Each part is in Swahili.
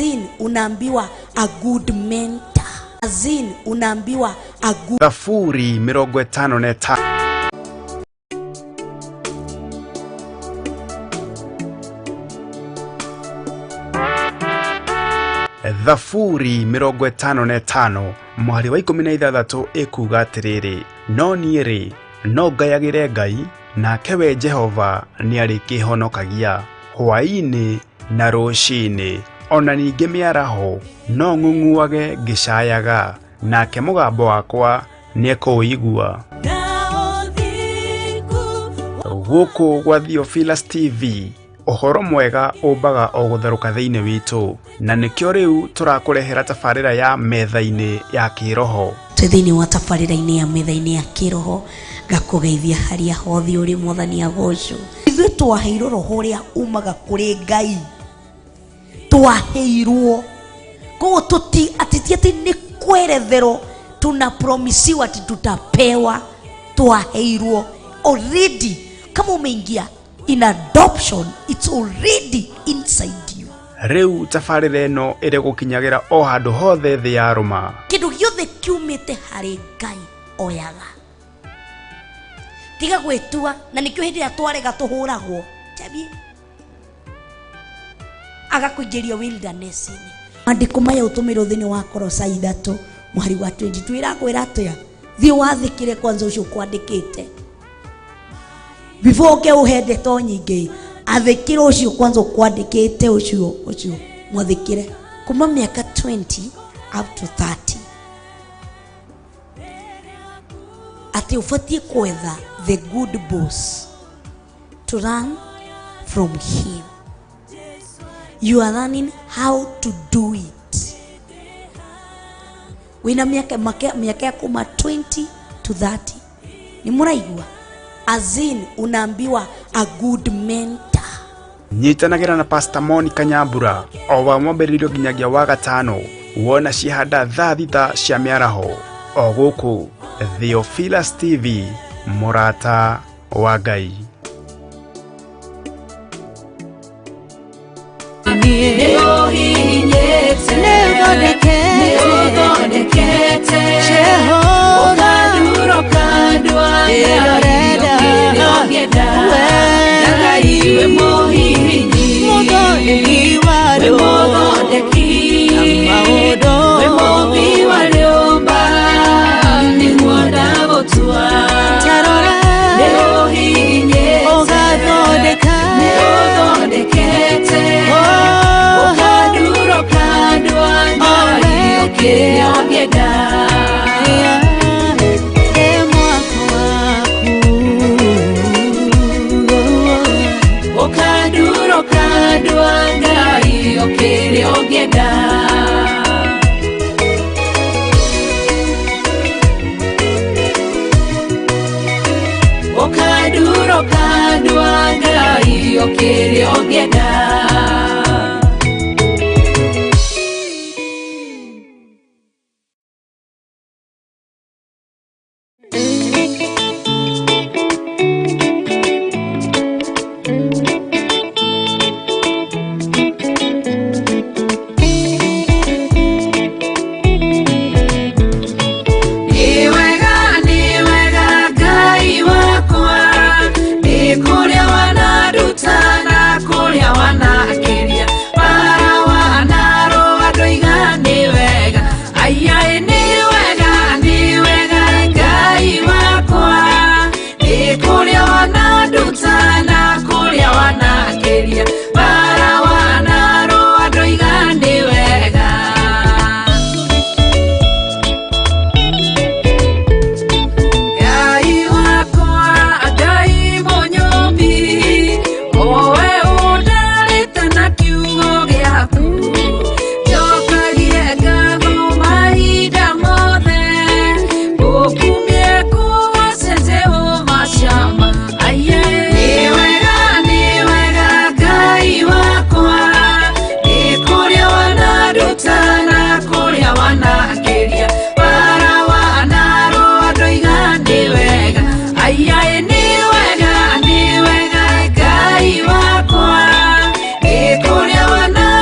Azin unaambiwa a good mentor. Azin unaambiwa a good Thafuri 55. Thafuri 55 mwari wa 16 ikuga atiriri no niiri no ngayagire Ngai nake we Jehova ni ari kihonokagia hwa-ini na ruci-ini ona ningi miaraho no ng'ung'uage ngicayaga nake mugambo wakwa ni ekuigua. Guku gwa Theophilus TV uhoro mwega umbaga o gutharuka thiini witu na nikyo riu turakurehera tafarira ya Metha-Ini ya Kiroho. Thiini wa tafarira-ini ya Metha-Ini ya Kiroho gakugeithia haria hothi uri Mwathani agocwo. Ithuĩ twaheirwo roho uria umaga kuri Ngai, twaheirwo koguo tuti ati ni kweretherwo tunapromisiwa ati tutapewa, twaheirwo already. Kama umeingia in adoption, it's already inside you. Riu tafarira ino iri gukinyagira o handu hothe thi ya Roma. Kindu giothe kiumite hari Ngai oyaga, tiga gwitua na nikyo hindi ya twarega tuhuragwo jabi agakuingiria wilderness-ini. Andiko maya utumiro thini wa Kolosai 3 mwari wa 22 irakwira atia thii wathikire kwanza ucio kwandikite before ke uhende to nyingi athikire ucio kwanza kwandikite ucio mwathikire kuma miaka 20 up to 30 ati ufatie kwetha the good boss to learn from him. You are learning how to do it. Wina miaka kuma 20 to 30 ni muraigua. Azin unaambiwa a good mentor. Nyitanagira na Pastor Monica Nyambura o wa mwambĩrĩrio nginyagia wa gatano wona cihanda thaa thita cia mĩaraho o gũkũ Theophilus TV, MURATA wa Ngai. Kuria wana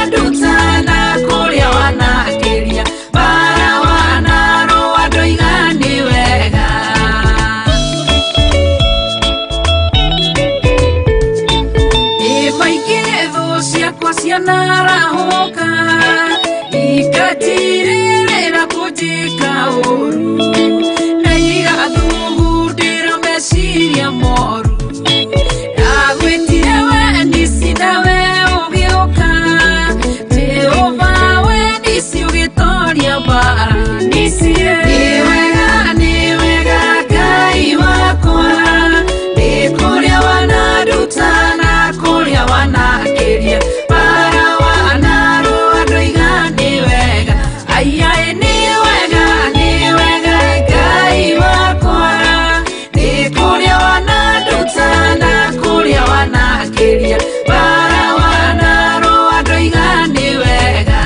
dutana ugioka ikatirira kujika uru na igathugundira meciria moru agwitire we nisina we ugioka Jehova we nisi ugitoria bara nisie ni wega Ngai wakwa ni kuria wanaruta na kuria wanakiria bara wanaru andu igani wega aiai ni wega Ngai wakwa ni kuria wanaruta na kuria wanakiria bara wanaru andu igani wega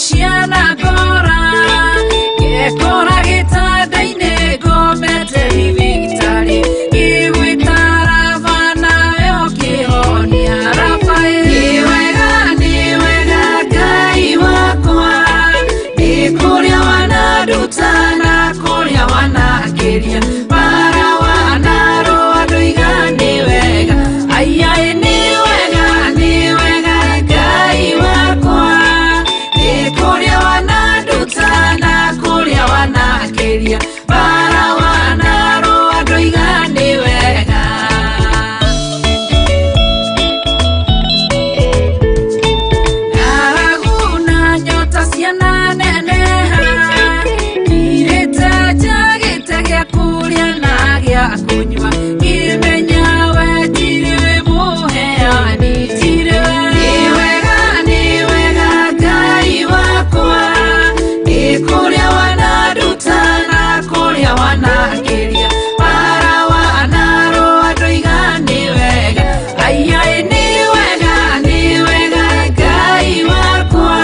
Ciana gora gekora gitanda-ini ngomete ribitari igwitara bana yo kihonia Rafael ni wega Ngai wakwa ni kuria wanaruta na kuria wanakiria bara wanaru andu igani wega aiai ni wega Ngai wakwa kuria wanaruta na kuria wanakiria bara wanaru andu igani wega araguna nyota ciana neneha irite njagite gia kuria na gia kunywa imenya we tiri muheani tiri ni wega Ngai wakwa ni kuria wanaruta na kuria wanakiria bara wanaru andu igani wega aiai ni wega Ngai wakwa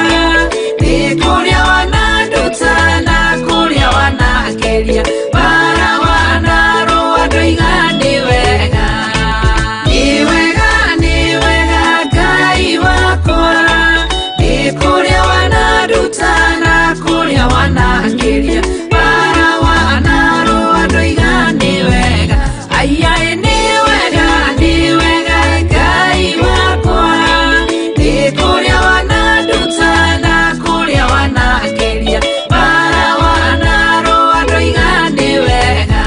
ni kuria wanaruta na kuria wanakiria bara wanaru andu igani wega ni wega Ngai wakwa ni kuria wanaruta na kuria wanakiria bara wanaru andu igani wega aiai ni wega Ngai wakwa ni kuria wanaruta na kuria wanakiria bara wanaru andu igani wega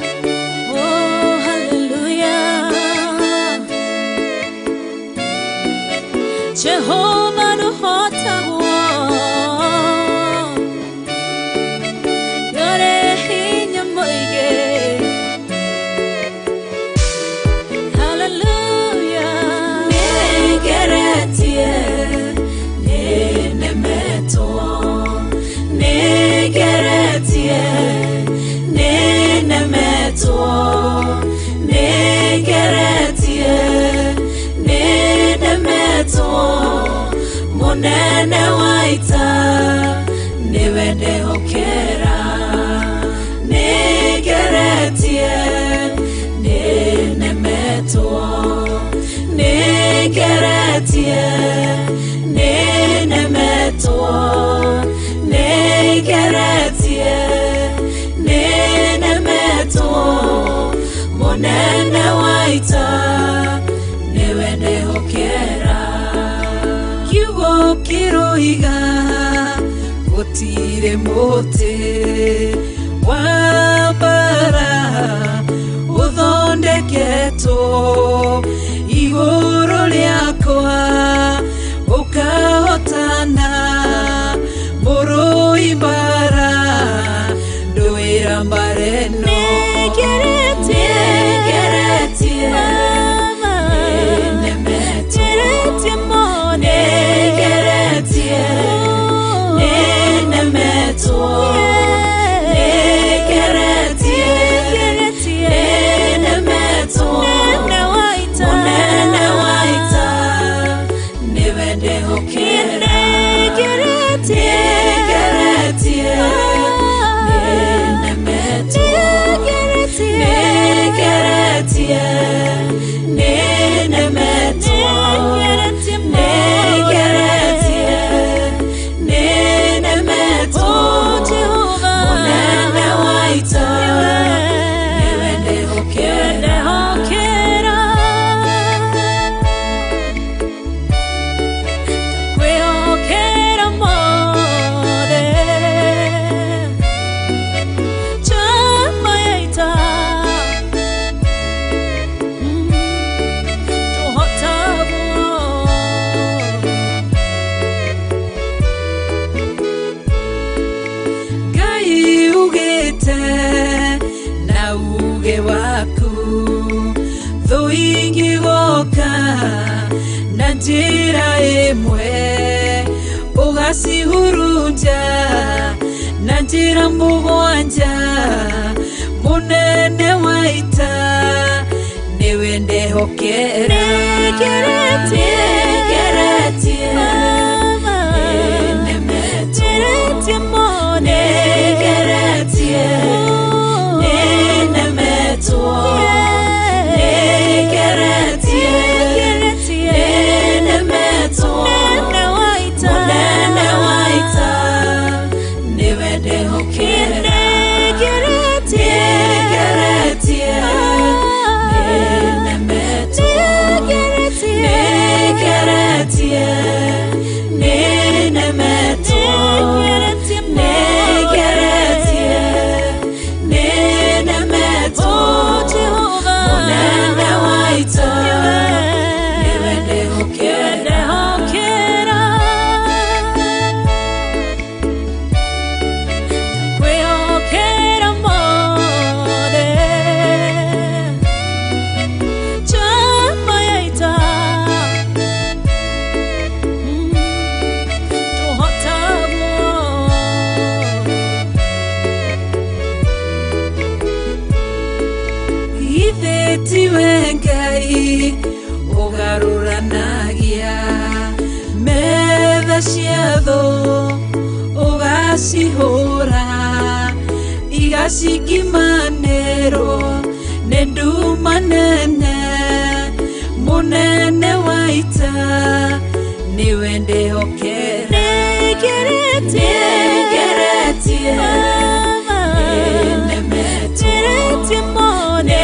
Oh, hallelujah. Jehovah no hota yore hinya moige. Hallelujah. Negeretie nenemeto negeretie nenemeto negeretie nenemeto munene waita niwende hokera negeretie nenemeto negeretie nenemeto negeretie nenemeto munene waita niwende hokera kiugo kiroiga gutire muti wa bara uthondeketwo iguru riakwa ukahotana murui bara nduira mbareno negeretie nenemeto negeretie nenemeto negeretie nenemeto njira imwe ugacihurunja na njira mugwanja munene wa ita niwe ndehokera negeretie nemetie mone negeretie nemetuo NGAI ugaruranagia metha ciatho ugacihura igacikimanĩrwo nĩ nduma nene munene wa ita niwe ndĩhokera negeretie nemetie mone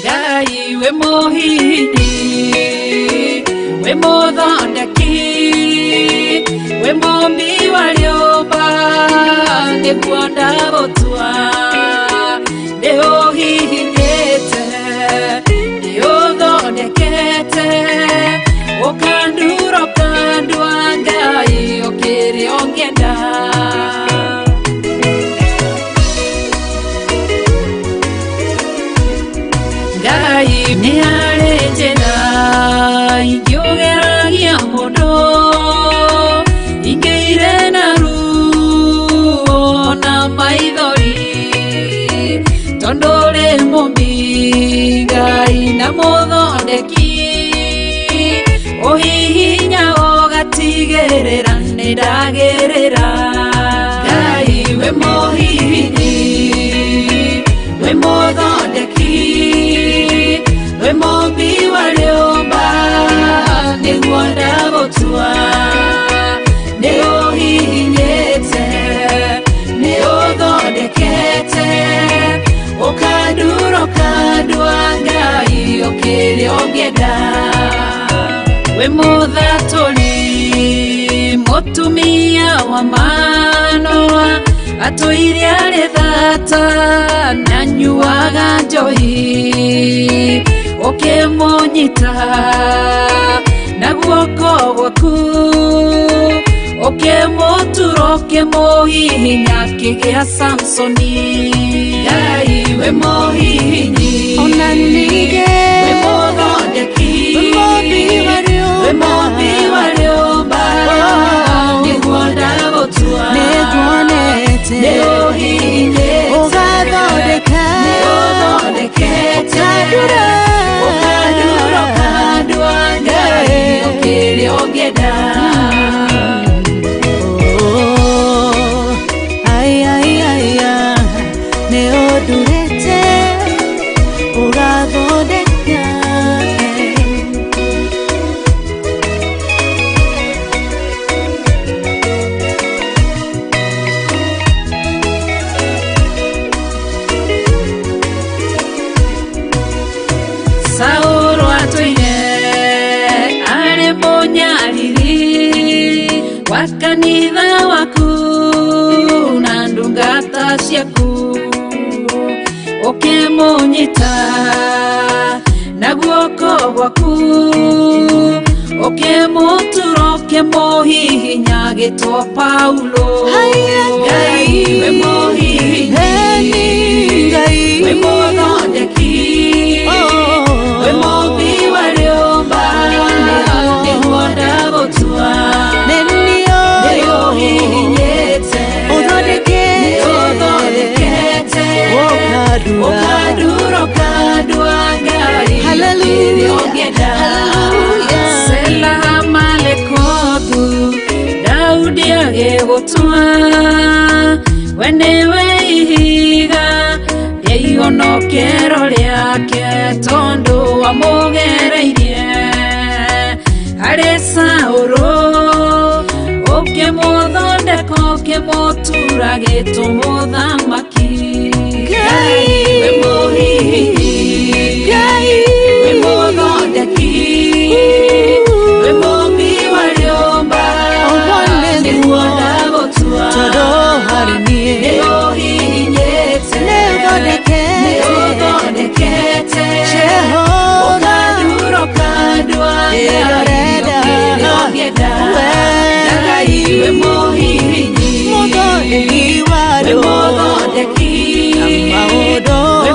Ngai we mũhini, we mũthondeki, we mũmbi wa rĩũmba, nĩguo ndagũtua, nĩ ũhihinyĩte, nĩ ũthondekete, ũkandura ũkandua Ngai ũkĩrĩa ũngĩenda. Ngai nĩ arĩ njĩra ingĩũgeragia mũndũ, ingĩire na ruo na maithori, tondũ rĩ mũmbi Ngai na mũthondeki, ũhihinya ũgatigĩrĩra nĩ ndagĩrĩra. Ngai we mũhini, we mũthondeki, we mũmbi wa rĩũmba, nĩguo ndagũtua, nĩ ũhihinyĩte, nĩ ũthondekete, ũkandura ũkandua Ngai ũkĩrĩa ũngĩenda. We mũthatũri, mũtumia wa Manoa, atũire arĩ thata na nyuaga njohi, ũkĩmũnyita na guoko gwaku, ũkĩmũtura ũkĩmũhihinya akĩgĩa Samsoni. Ngai we mũhini, ona ningĩ we mũthondeki, we mũmbi wa rĩũmba, nĩguo ndagũtua, nĩ ũhihinyĩte, ũgathondeka, nĩ ũthondekete, ũkandura ũkandua Ngai ũkĩrĩa ũngĩenda. Nĩ ũndurĩte, ũgathondeka. Saũlũ atũire arĩ mũnyariri wa kanitha waku na ndungata ciaku, ũkĩmũnyita na guoko gwaku, ũkĩmũtura ũkĩmũhihinya agĩtwo Paulo. Ngai we mũhini, we mũthondeki, we mũmbi wa rĩũmba, nĩguo ndagũtua, nĩ ũhihinyĩte, nĩ ũthondekete, ũkandura ũkandua Ngai ũkĩrĩa ũngĩenda. Sela malekothu, Daudi agĩgũtua, we nĩwe ihiga rĩa ihonokero rĩake, tondũ wamũgereirie harĩ Saũlũ, ũkĩmũthondeka ũkĩmũtura agĩtwo mũthamaki. Ngai we mũhini, we mũthondeki, we mũmbi wa rĩũmba, nĩguo ndagũtua, nĩ ũhihinyĩte, nĩ ũthondekete, ũkandura ũkandua Ngai ũkĩrĩa ũngĩenda. Ngai we mũhini, we mũthondeki, we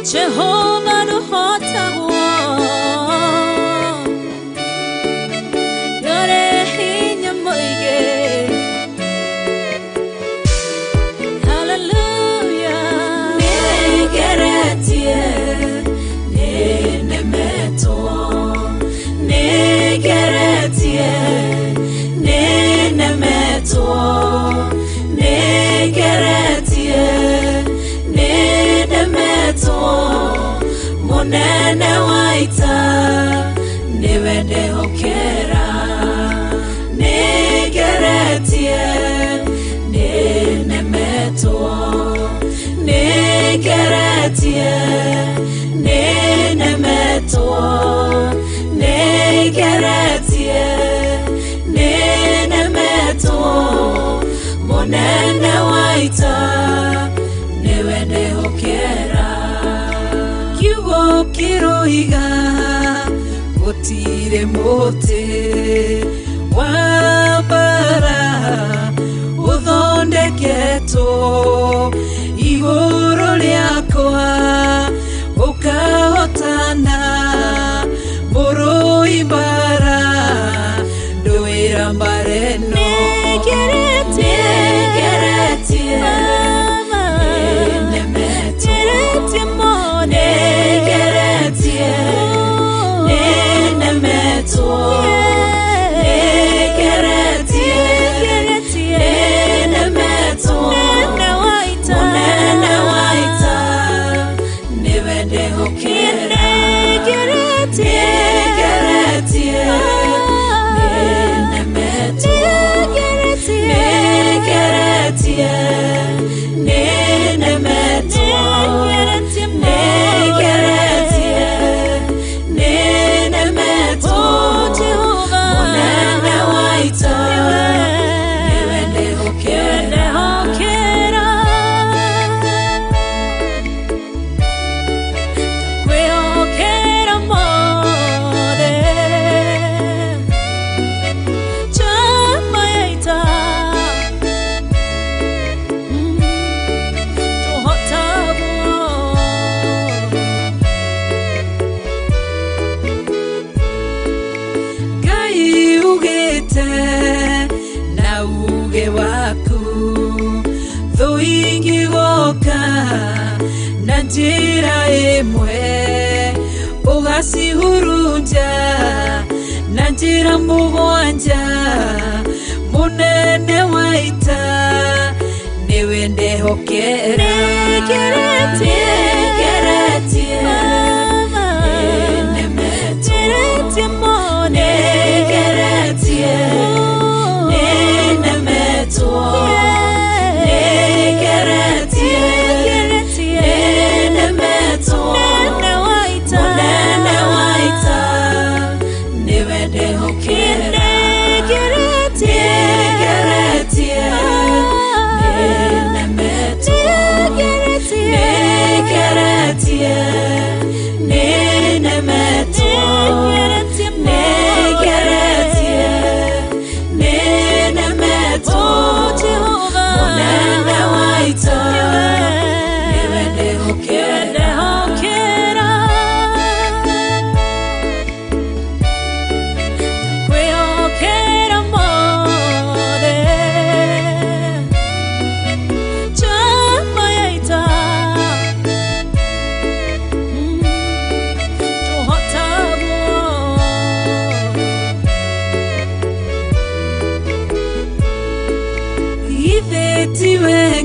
Jehovah no hota yore hinya moige. Hallelujah. Negeretie nenemeto, negeretie nenemeto, negeretie nenemeto. Monene waita niwende hokera, negeretie nenemeto, negeretie nenemeto, negeretie nenemeto. Monene waita niwende hokera. Kiroiga gutire muti wabara uthondeketwo iguru riakwa ukahotana muruibara nduira mbareno. Negeretie njira imwe ugasihurunja na njira mugwanja. Munene waita niwende hokera. Negeretie nenemeto, negeretie nenemeto,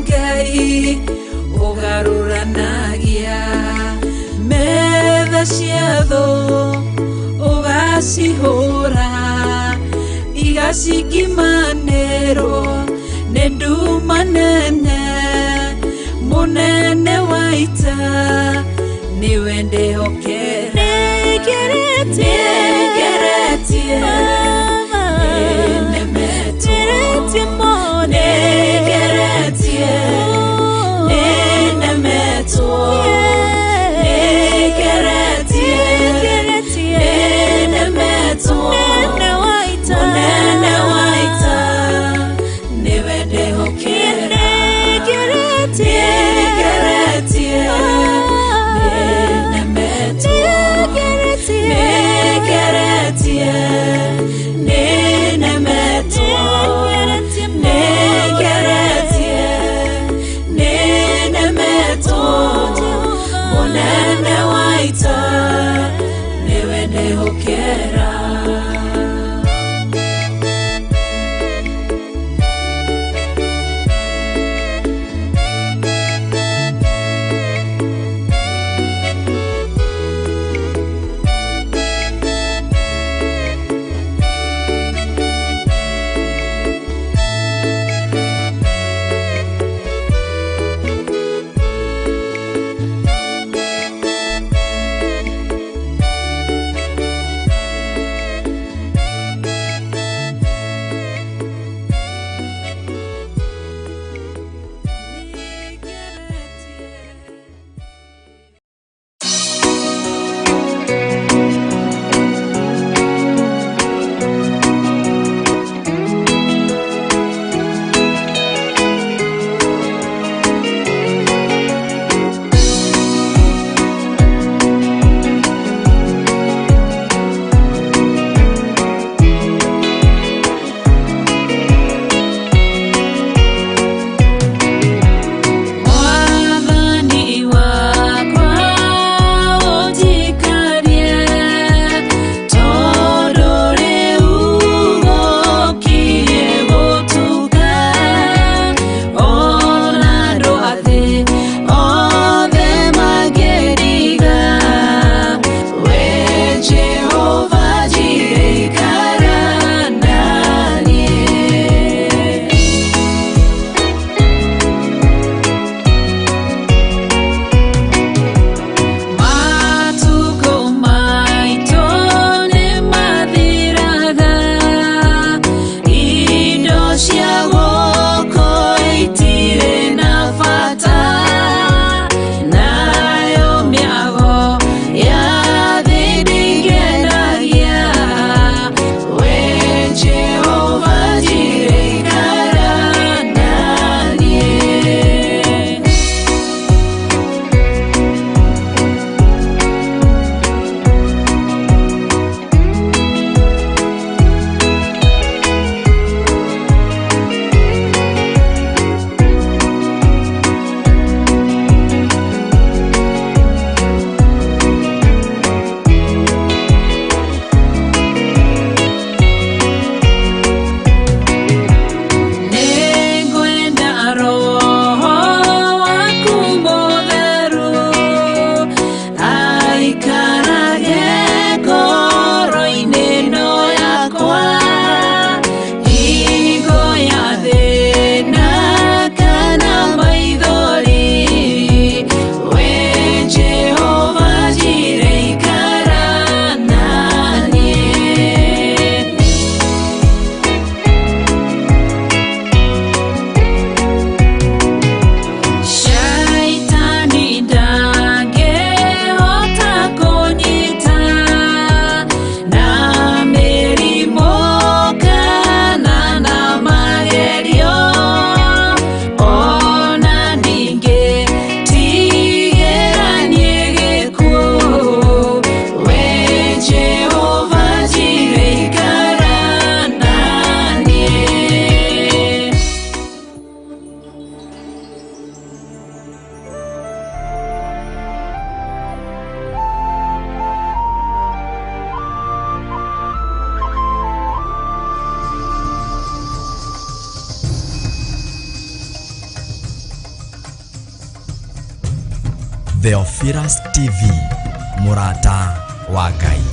Ngai ugaruranagia metha ciatho ugacihura igacikimanĩrwo nĩ nduma nene. Munene waita niwe ndĩhokera. Negeretie nenemeto, negeretie nenemeto, negeretie nenemeto. Munene waita niwe ndĩhokera. Negeretie nenemeto, Theophilus TV, MURATA wa Ngai.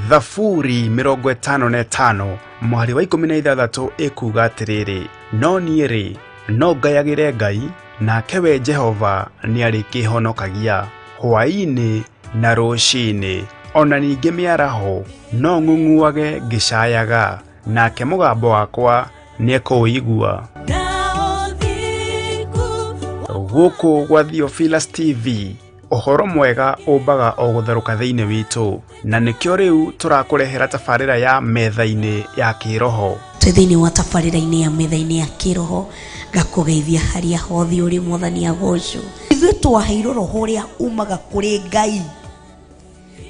Thaburi 55 mwari wa 16 ikuga atiriri, no niĩ no ngayagĩre Ngai, nake we Jehova nĩ arĩkĩhonokagia hwa-ini na ruci-ini, ona ningĩ mĩaraho no ng'ung'uage ngĩcayaga, nake mũgambo wakwa nĩ ekũũigua. Gũkũ gwa Theophilus TV, ũhoro mwega ũmbaga o gũtherũka thĩinĩ witũ, na nĩkĩo rĩu tũrakũrehera tabarĩra ya Metha-Ini ya Kiroho. Thĩinĩ wa tabarĩra-inĩ ya Metha-Ini ya Kiroho, ngakũgeithia harĩa hothe ũrĩ Mwathani agocwo. Ithuĩ twaheirwo roho ũrĩa umaga kũrĩ Ngai,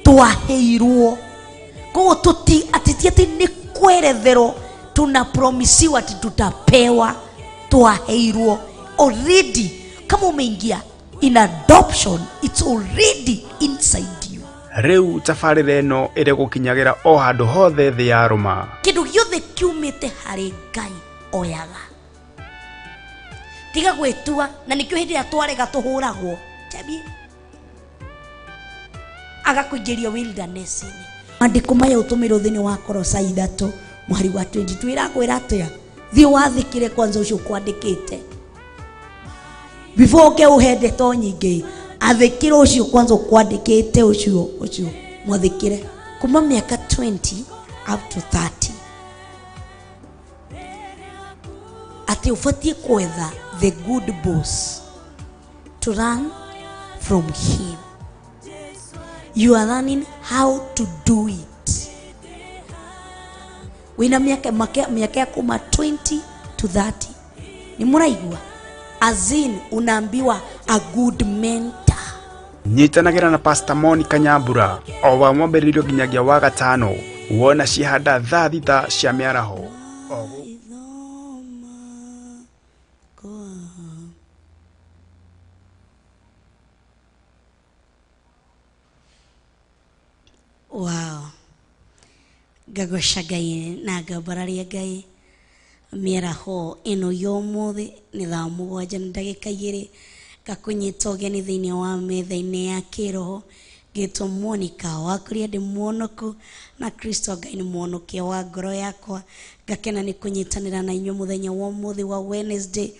twaheirwo koguo atĩti atĩ nĩ kweretherwo, tunapromisiwa ati tutapewa, twaheirwo already. Kama umeingia in adoption, it's already inside you. Rĩu tabarĩra ĩno ĩrĩ gũkinyagira o handũ hothe thĩ ya Roma. Kĩndũ gĩothe kiumĩte harĩ Ngai oyaga, tiga gwĩtua, na nĩkĩo hĩndĩ ĩrĩa twarega tũhũragwo Chabi agakũingĩria wilderness-inĩ. Maandĩko maya ũtũmĩrwo thĩinĩ wa Kolosai 3 mweri wa 22 ĩrakwĩra atĩa? Thiĩ wathĩkĩre kwanza ũcio kwandĩkĩte before ke uhende to nyingĩ, athĩkĩre ũcio kwanza kwandĩkĩte ũcio mwathĩkĩre kuma miaka 20 up to 30, ati ufatie kwetha the good boss to learn from him. You are learning how to do it. Wina miaka ya kuma 20 to 30. Ni muraigua? Azin unaambiwa a good mentor. Nyitanagira na Pastor Monica Nyambura o wa mwambĩrĩrio nginyagia wa gatano, wona cihanda thaa thita cia mĩaraho. Wow. Gagoca Ngai na ngambararia Ngai mĩaraho ĩno yomuthi nĩ thaa 7:2 gakunyita ũgeni thĩinĩ wa Metha-Ini ya Kiroho. Ngĩtwo Monica wa Kuria, ndĩ muonoku na Kristo Ngai nĩ muonokia wa ngoro yakwa. Ngakena nĩ kũnyitanĩra na inyuĩ mũthenya wa ũmũthĩ wa Wednesday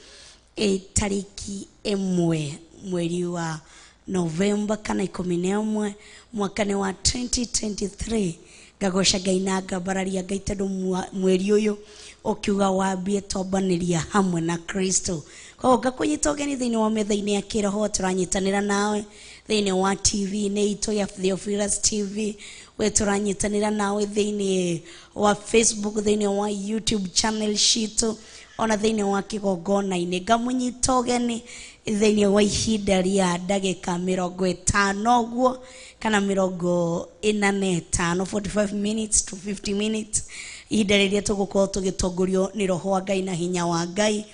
tariki 1 mweri wa November kana 11 mwaka wa 2023. Gagoca Ngai na ngambararia Ngai tondũ mweri ũyũ ukiuga wambie tombanĩria hamwe na Kristo. Koguo ngakunyita ũgeni thĩinĩ wa Metha-Ini ya Kiroho, tũranyitanĩra nawe thĩinĩ wa TV nĩ itũ ya Theophilus TV, we tũranyitanĩra nawe thĩinĩ wa Facebook, thĩinĩ wa YouTube channel citũ, ona thĩinĩ wa kĩgongona-inĩ. Ngamunyita ũgeni thĩinĩ wa ihinda rĩa ndagĩka 50 ũguo kana 45, 45 minutes to 50 minutes, ihinda rĩrĩa tũgũkorwo tũgĩtongorio nĩ roho wa Ngai na hinya wa Ngai.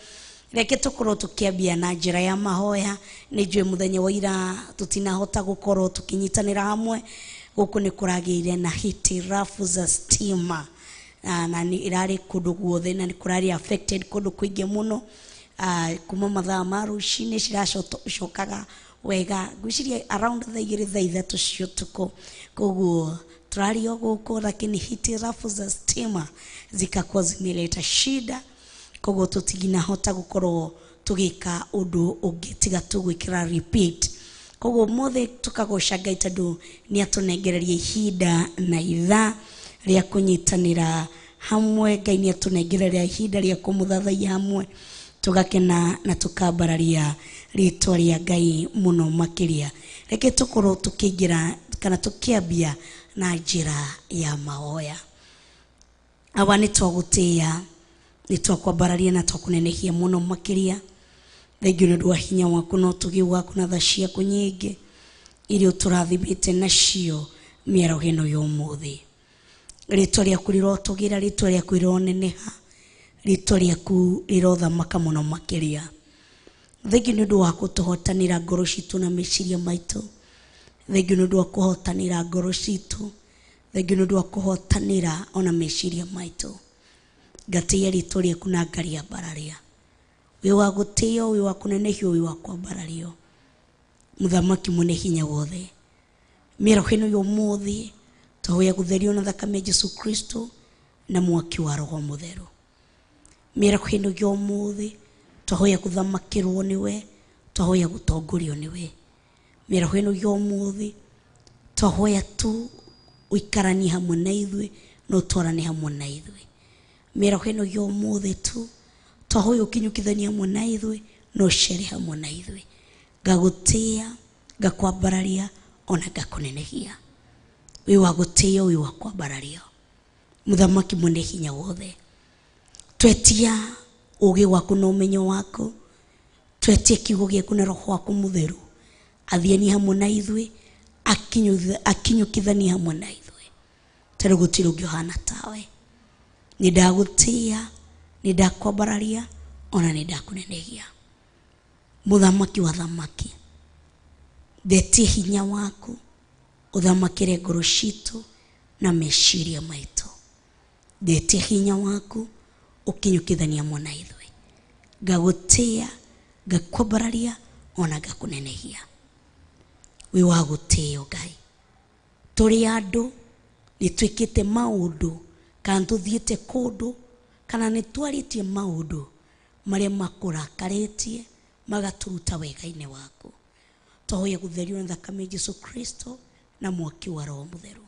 Reke tũkorwo tũkĩambia na njĩra ya mahoya. Nĩ njũĩ mũthenya wa ira tũtinahota gũkorwo tũkĩnyitanĩra hamwe, gũkũ nĩ kũragĩire na hitirafu za stima na nĩ irarĩ kũndũ guothe, na nĩ kũrarĩ affected kũndũ kũingĩ mũno. Kuma mathaa ma ruci-ini ciracokaga wega gwĩciria around thaa 2 thaa 3 cia ũtukũ. Koguo turario gũkũ, lakini hitirafu za stima zikakuwa zimeleta shida. Koguo tũtinahota gũkorwo tũgĩka ũndũ ũngĩ tiga tũgwĩkĩra repeat. Koguo mothe tukagoca Ngai tondũ nĩ atũnengereria ihinda na ithaa rĩa kũnyitanĩra hamwe. Ngai nĩ atũnengereria ihinda rĩa kũmũthathaia hamwe, tugakena na tukambararia rĩtwa rĩa Ngai mũno makĩria. Reke tũkorwo tũkĩingĩra kana tũkĩambia na njĩra ya mahoya. Aba nĩ twagũtĩĩa, nĩ twakwambararia na twakũnenehia mũno makĩria. Thengiũ nĩ ũndũ wa hinya waku na ũtugi waku na tha ciaku nyingĩ iria ũtũrathimĩte nacio mĩaraho ĩno ya ũmũthĩ. Rĩtwa rĩaku rĩrotũgĩra, rĩtwa rĩaku rĩroneneha, rĩtwa rĩaku rĩrothamaka mũno makĩria. Thengiũ nĩ ũndũ wa kũtũhotanĩra ngoro citũ na meciria maitũ. Thengiũ nĩ ũndũ wa kũhotanĩra ngoro citũ. Thengiũ nĩ ũndũ wa kũhotanĩra ona meciria maitũ. Ngatĩĩa rĩĩtwa rĩaku na ngarĩambararia. Wĩ wa gũtĩĩo, wĩ wa kũnenehio, wĩ wa kwambarario. Mũthamaki mwene hinya wothe. Mĩaraho ĩno ya ũmũthĩ twahoya gũtherio na thakame ya Jesu Kristo na mwaki wa Roho Mũtheru. Mĩaraho ĩno ya ũmũthĩ twahoya gũthamakĩrwo nĩwe, twahoya gũtongorio nĩwe. Mĩaraho ĩno ya ũmũthĩ twahoya tu ũikaranie hamwe na ithuĩ na ũtwarane hamwe na ithuĩ. Mĩaraho ĩno ya ũmũthĩ tu twahoya ũkinyũkithanie hamwe na ithuĩ na ũcere hamwe na ithuĩ. Ngagũtĩĩa, ngakwambararia ona ngakũnenehia. Wĩ wa gũtĩĩo, wĩ wa kwambarario. Mũthamaki mwene hinya wothe. Twetia ũũgĩ waku na ũmenyo waku. Twetia kiugo gĩaku na Roho waku Mũtheru. Athianie hamwe na ithuĩ, akinyũkithanie hamwe na ithuĩ. Tondũ gũtirĩ ũngĩ ũhana tawe. Nĩ ndagũtĩĩa, nĩ ndakwambararia ona nĩ ndakũnenehia. Mũthamaki wa thamaki. Ndetie hinya waku ũthamakĩre ngoro citũ na meciria maitũ. Ndetie hinya waku ũkinyũkithanie hamwe na ithuĩ. Ngagũtĩĩa, ngakwambararia ona ngakũnenehia. Wĩ wa gũtĩĩo Ngai. Tũrĩ andũ nĩ twĩkĩte maũndũ kana tũthiĩte kũndũ kana nĩ twarĩtie maũndũ marĩa makũrakarĩtie magatũruta wega-inĩ waku. Twahoya gũtherio na thakame ya Jesu Kristo na mwaki wa Roho Mũtheru.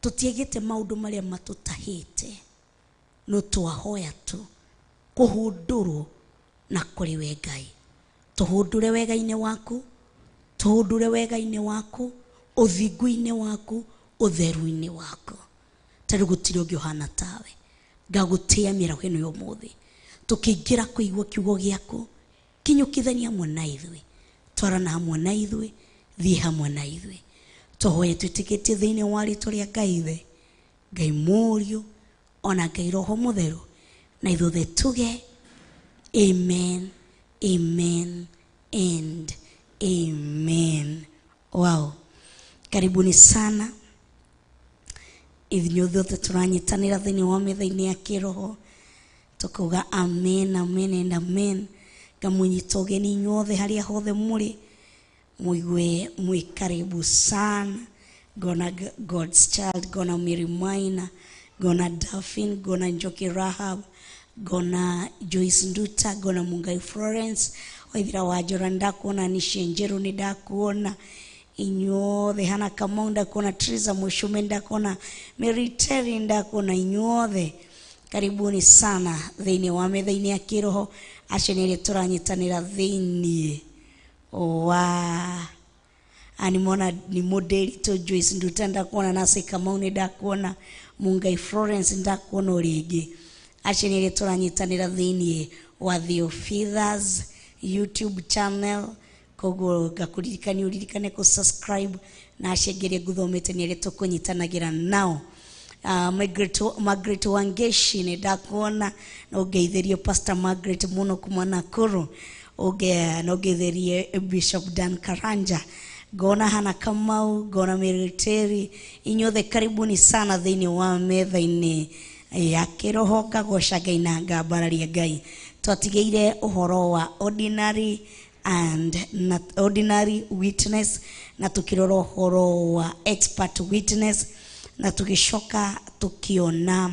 Tũtiagĩte maũndũ marĩa matũtahĩte, no twahoya tu kũhũndũrwo na kũrĩ we Ngai. Tũhũndũre wega-inĩ waku, tũhũndũre wega-inĩ waku, ũthingu-inĩ waku, ũtheru-inĩ waku. Tondũ gũtirĩ ũngĩ ũhana tawe. Ngagũtĩĩa mĩaraho ĩno ya ũmũthĩ. Tũkĩingĩra kũigua kiugo gĩaku, kinyũkithania hamwe na ithuĩ. Twarana hamwe na ithuĩ, thiĩ hamwe na ithuĩ. Twahoya twĩtĩkĩtie thĩinĩ wa rĩĩtwa rĩa Ngai Ithe, Ngai Mũriũ, ona Ngai Roho Mũtheru, na ithuothe tuge amen, amen and amen. Wow. Karibuni sana. Ithuothe tũranyitanĩra thĩinĩ wa metha-ini ya Kiroho. Tukauga amen, amen and amen. Ngamũnyita ũgeni inyuothe harĩa hothe mũrĩ. Mũigue mwĩ karibu sana. Ngona God's Child, ngona Mary Maina, ngona Daphne, ngona Njoki Rahab, ngona Joyce Nduta, ngona Mungai Florence, Waithira Wajora ndakuona, Nishe Njeru ndakuona, inyuothe Hana Kamau ndakuona, Triza Mushume ndakuona, Mary Terry ndakuona, inyuothe karibuni sana thĩinĩ wa metha-ini ya Kiroho. Acio nĩ tũranyitanĩra thĩinĩ wa animona ni modeli to Joyce Nduta ndakuona, Nase Kamau ndakuona, Mungai Florence ndakuona rĩngĩ. Acio nĩ tũranyitanĩra thĩinĩ wa Theophilus YouTube channel. Koguo ngakũririkania ũririkane subscribe na acio ngĩrĩa ngũthomete nĩ tũkũnyitanagĩra nao. Margaret Wangeshi ndakuona, no ngeithĩrio Pastor Margaret mũno kuma Nakuru. No ngeithĩrie Bishop Dan Karanja, ngona Hana Kamau, ngona Mary Terry. Inyuothe karibuni sana thĩinĩ wa metha-ini ya Kiroho. Ngagoca Ngai na ngambararia Ngai. Twatigĩire ũhoro wa ordinary witness na tukirora ũhoro wa expert witness, na tugishoka tukiona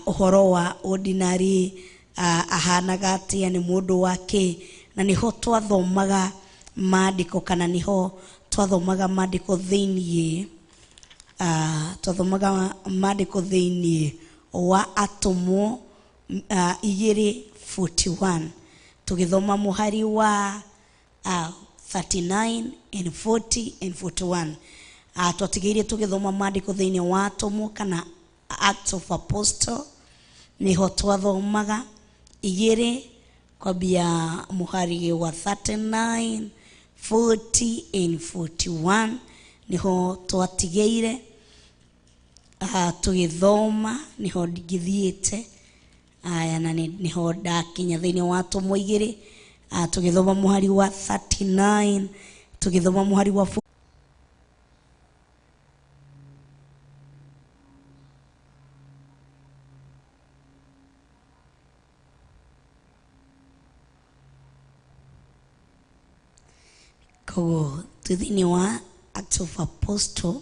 ũhoro wa ordinary ahanaga atia nĩ mũndũ wake. Na niho twathomaga maandĩko kana niho twathomaga maandĩko thĩinĩ wa Atomwo 2:41. Tugithoma muhari wa 39 and 40 and 41. Twatigeire tugithoma maandĩko thĩinĩ wa Atomwo kana Acts of Apostle. Niho twathomaga 2 kwambia muhari wa 39, 40 and 41. Niho twatigeire tugithoma, niho ngithiĩte aya na ni ho ndakinya thiini wa atumwo 2 tugithoma muhari wa 39 tugithoma muhari wa ko thiini wa Acts of Apostle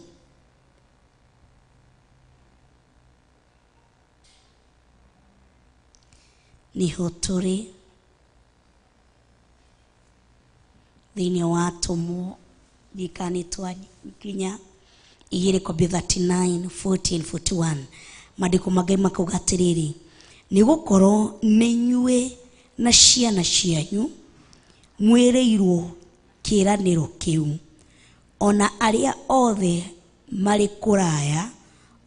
ni hoturi thiini wa atumwo gikanitwa kinya 2:39 40 and 41 madiko magai makauga atiriri ni gukoro ni nyue na ciana cianyu mwireirwo kiraniro kiu ona aria othe mari kuraya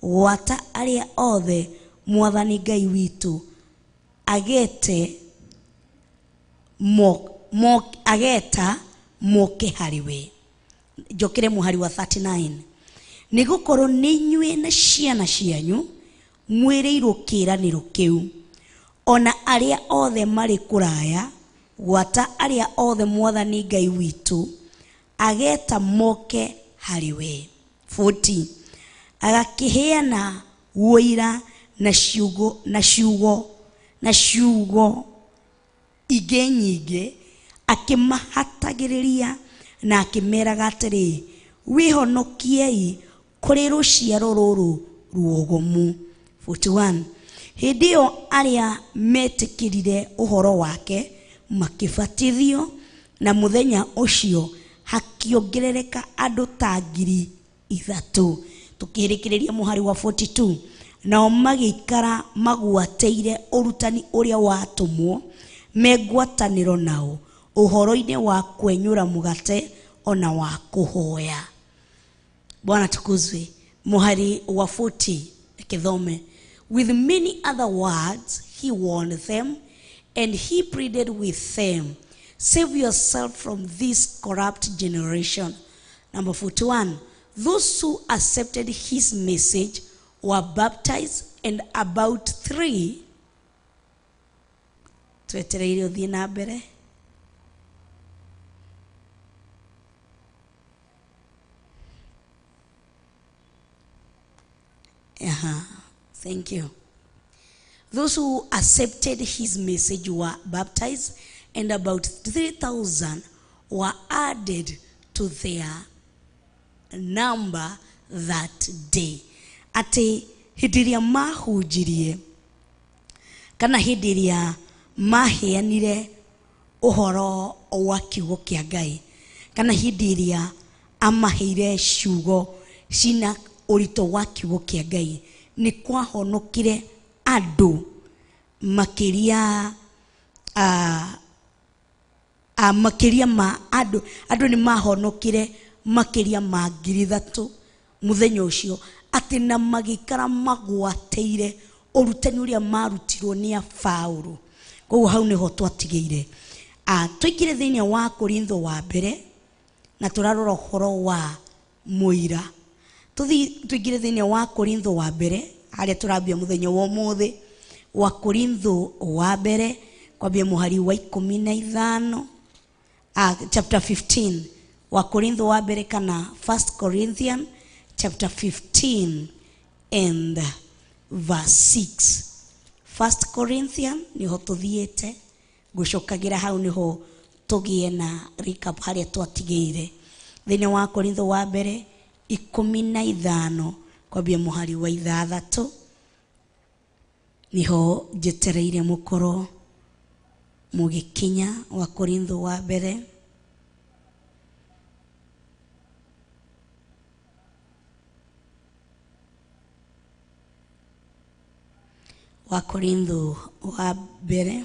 wata aria othe mwathani Ngai witu agete ageta moke hariwe jokire muhari wa 39 nigukoro ninywe na ciana cianyu mwireirwo kiraniro kiu ona aria othe mari kuraya wata aria othe mwathani Ngai witu ageta moke hariwe 40 agakiheana woira na ciugo ige nyinge akimahatagiriria na akimeraga atiri wihonokiei kuri ruciaro ruru ruogomu 41 hindio aria metikirire uhoro wake makibatithio na muthenya ucio hakiongerereka andu ta 3,000 tukirikireria muhari wa 42 nao magikara magwateire urutani uria watumwo megwataniro nao uhoro-ini wa kwenyura mugate ona wa kuhoya. Bwana tukuzwe. Muhari wa 40 kithome. With many other words he warned them and he pleaded with them, save yourself from this corrupt generation. Number 41, those who accepted his message were baptized, and about 3 twetereire uthie na mbere thank you. Those who accepted his message were baptized, and about 3,000 were added to their number that day. Ati hidiria mahunjirie kana hidiria maheanire uhoro wa kiugo kia Ngai kana hidiria amaheire ciugo cina urito wa kiugo kia Ngai ni kwahonokire andu makiria makiria ma andu ni mahonokire makiria ma 3,000 muthenya ucio ati na magikara magwateire urutani uria marutirwo ni Paulo. Koguo hau niho twatigeire twikire thiini wa Korintho wa mbere na turarora horo wa muira twikire thiini wa Korintho wa mbere haria turambia muthenya wa umuthi wa Korintho wa mbere kwambia muhari wa 15 chapter 15 wa Korintho wa mbere kana 1 Corinthians chapter 15 and verse 6. 1 Corinthians niho tuthiete gucokagira hau niho tugie na recap haria twatigeire thiini wa Korintho wa mbere 15 kwambia muhari wa 6 niho jetereire mukoro mugikinya wa Korintho wa mbere wa Korintho wa mbere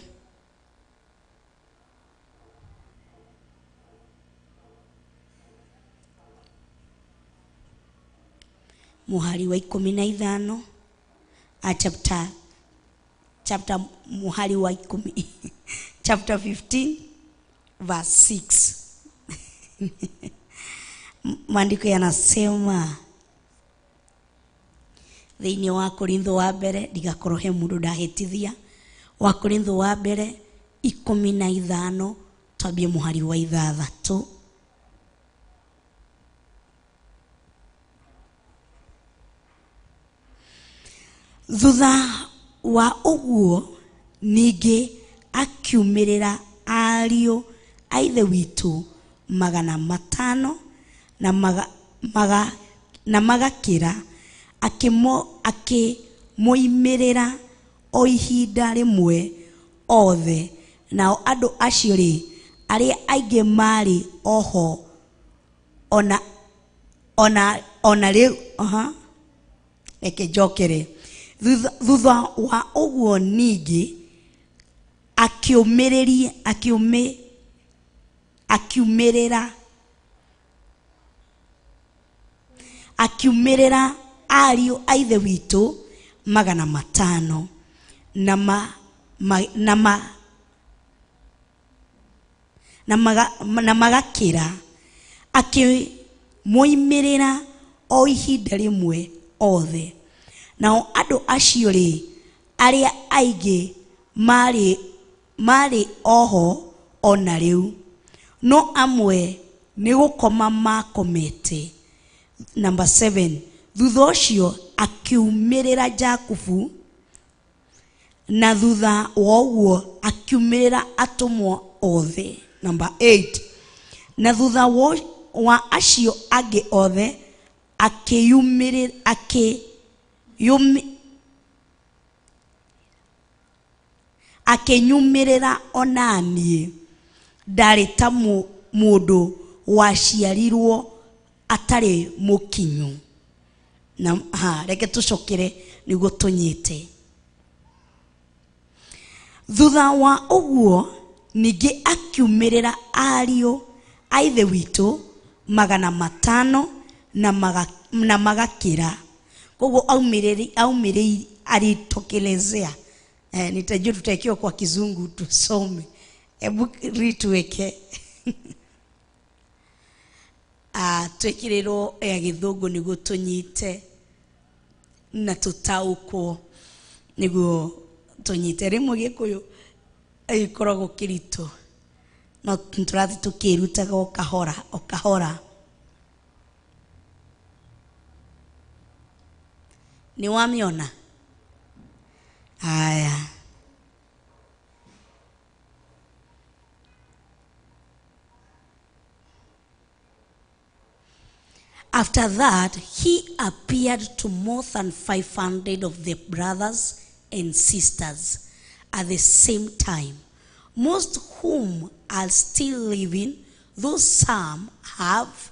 muhari wa 15 chapter muhari wa 10 chapter 15 verse 6 maandiko yanasema thiini wa Korintho wa mbere ndigakorwo he mundu ndahitithia Wakorintho wa mbere 15 twambie muhari wa 6. Thutha wa uguo ningi akiumirira ariu a ithe witu 500 na magakira akimoimirira o ihinda rimwe othe. Nao andu acio ri aria aingi mari oho ona riu eke jokere. Thutha wa uguo ningi akiumirira ariu a ithe witu 500 na magakira akimoimirira o ihinda rimwe othe. Nao andu acio ri aria aingi mari oho ona riu, no amwe ni gukoma makomete. Number 7. Thutha ucio akiumirira Jakubu, na thutha wa uguo akiumirira atumwa othe. Number 8. Na thutha wa acio angi othe akinyumirira onanie ndari ta mundu waciarirwo atari mukinyu. Na reke tucokere niguo tunyite. Thutha wa uguo ningi akiumirira ariu a ithe witu 500 na magakira. Koguo aumiriri alitokelezea. Nitajua tutakiwa kwa kizungu tusome. Hebu rituweke. Twekiriro ya githungu niguo tunyite na tutauko niguo tunyite. Rimwe gikuyu ikoragwo kirito no turathi tukirutaga okahora. Ni wamiona haya. After that, he appeared to more than 500 of the brothers and sisters at the same time, most whom are still living, though some have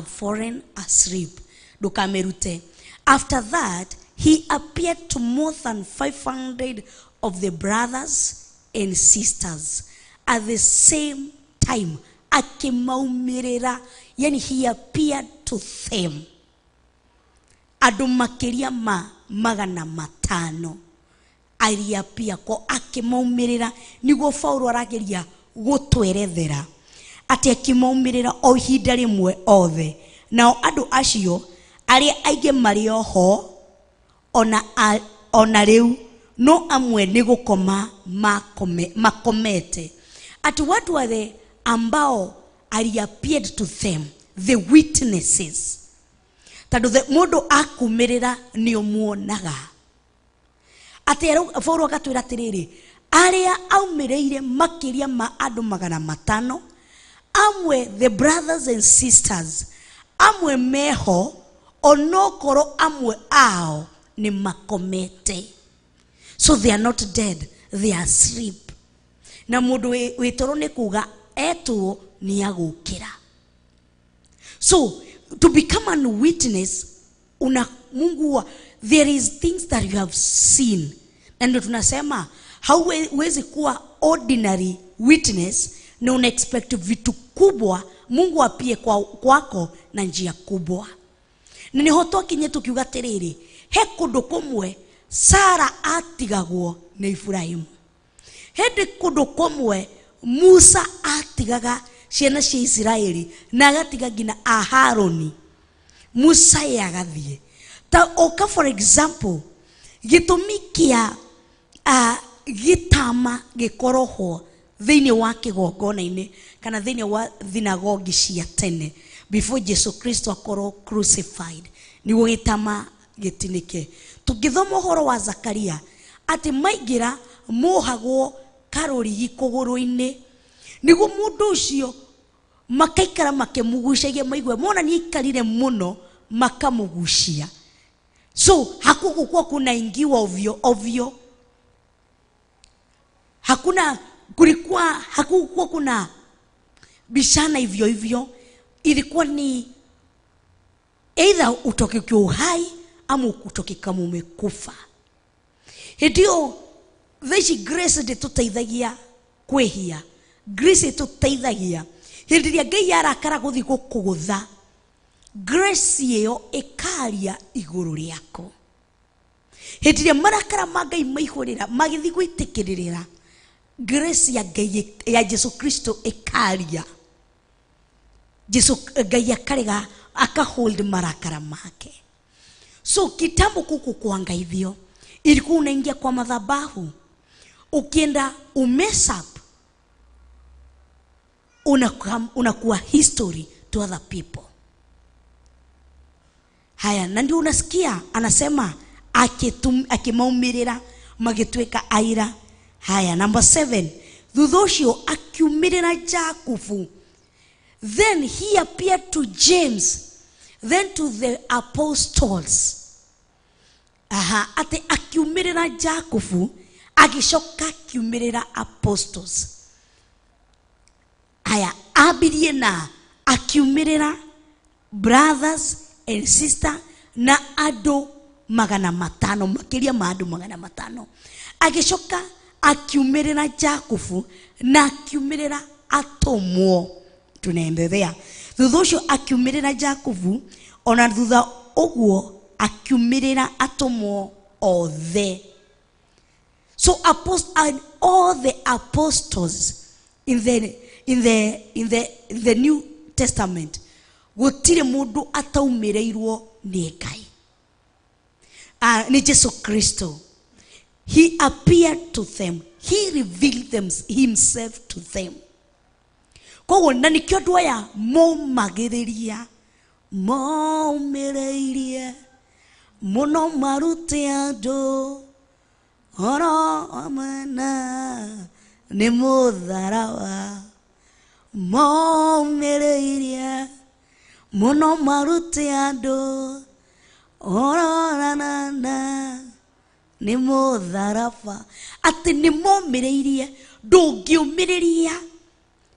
fallen asleep. Dukamerute. After that, he appeared to more than 500 of the brothers and sisters at the same time. Akimaumirira, yani he appeared to them. Adumakiria 500 aliapia ko akimaumirira. Niguo Paulo arageria gutwerethera ati akimaumirira o ihinda rimwe othe. Nao andu acio aria aingi mari oho ona riu, no amwe ni gukoma makomete. Ati watu wale ambao aliappeared to them, the witnesses. Tadu the mundu akumirira ni umuonaga. Ati Paulo akatwira atiriri, aria aumireire makiria ma andu 500, amwe the brothers and sisters, amwe meho onokoro amwe ao ni makomete. So they are not dead, they are asleep. Na mundu witoro ni kuga etu ni agukira. So to become a witness, Mungu, there is things that you have seen. Na ndio tunasema hauwezi kuwa ordinary witness na una expect vitu kubwa Mungu apie kwako na njia kubwa. Na ni hoto kinye tukiuga terere, he kundu kumwe Sara atigagwo na Ibrahimu. Hende kundu kumwe Musa atigaga ciana cia Israeli na agatiga ngina Aharoni Musa yagathie ta oka for example gitumi kia gitama gikoroho thini wa kigongona-ini kana thini wa thinagogi cia tene before Jesus Christ akorwo crucified ni gitama gitinike. Tugithoma horo wa Zakaria ati maigira mohagwo karori kuguru-ini nigo mundu ucio makaikara makemugucagia maigwe mona ni ikarire muno makamugucia. So hakukuwa kuna ingiwa ovyo hakukuwa kuna bishana hivyo ilikuwa ni either utoke kwa uhai ama utoke kama umekufa. Ndio these grace de tutaithagia kwehia grace tutaithagia hindi ya Ngai arakara guthi gukugutha grace iyo ikaria iguru riako hindi ya marakara ma Ngai maihurira magithi gwitikirira grace ya Ngai ya Jesu Kristo ikaria Jesu Ngai akarega akahold marakara make. So kitambo kuku kuangaithio ilikuwa unaingia kwa madhabahu ukienda umess up unakuwa history to other people. Haya na ndio unasikia anasema akimaumirira magitweka aira. Haya number 7 thuthocio akiumirira Jakubu, then he appeared to James, then to the apostles. Ate akiumirira Jakubu agishoka akiumirira apostles. Haya abirie na akiumirira brothers and sister na ado 500 makiria maadu 500 agishoka akiumirira Jakubu na akiumirira atomwo. Tunaendelea thuthocio akiumirira Jakubu ona thutha ogwo akiumirira atomwo othe. So all the apostles in the New Testament gutire mundu ataumireirwo ni Ngai. Ni Jesu Kristo. He appeared to them. He revealed himself to them. Kwa na nikyo dwaya momagiriria momireirie muno marute ando oro amana ni mutharawa momireirie muno marute ando oro ranana ni mutharawa ati ni momireirie ndungiumiriria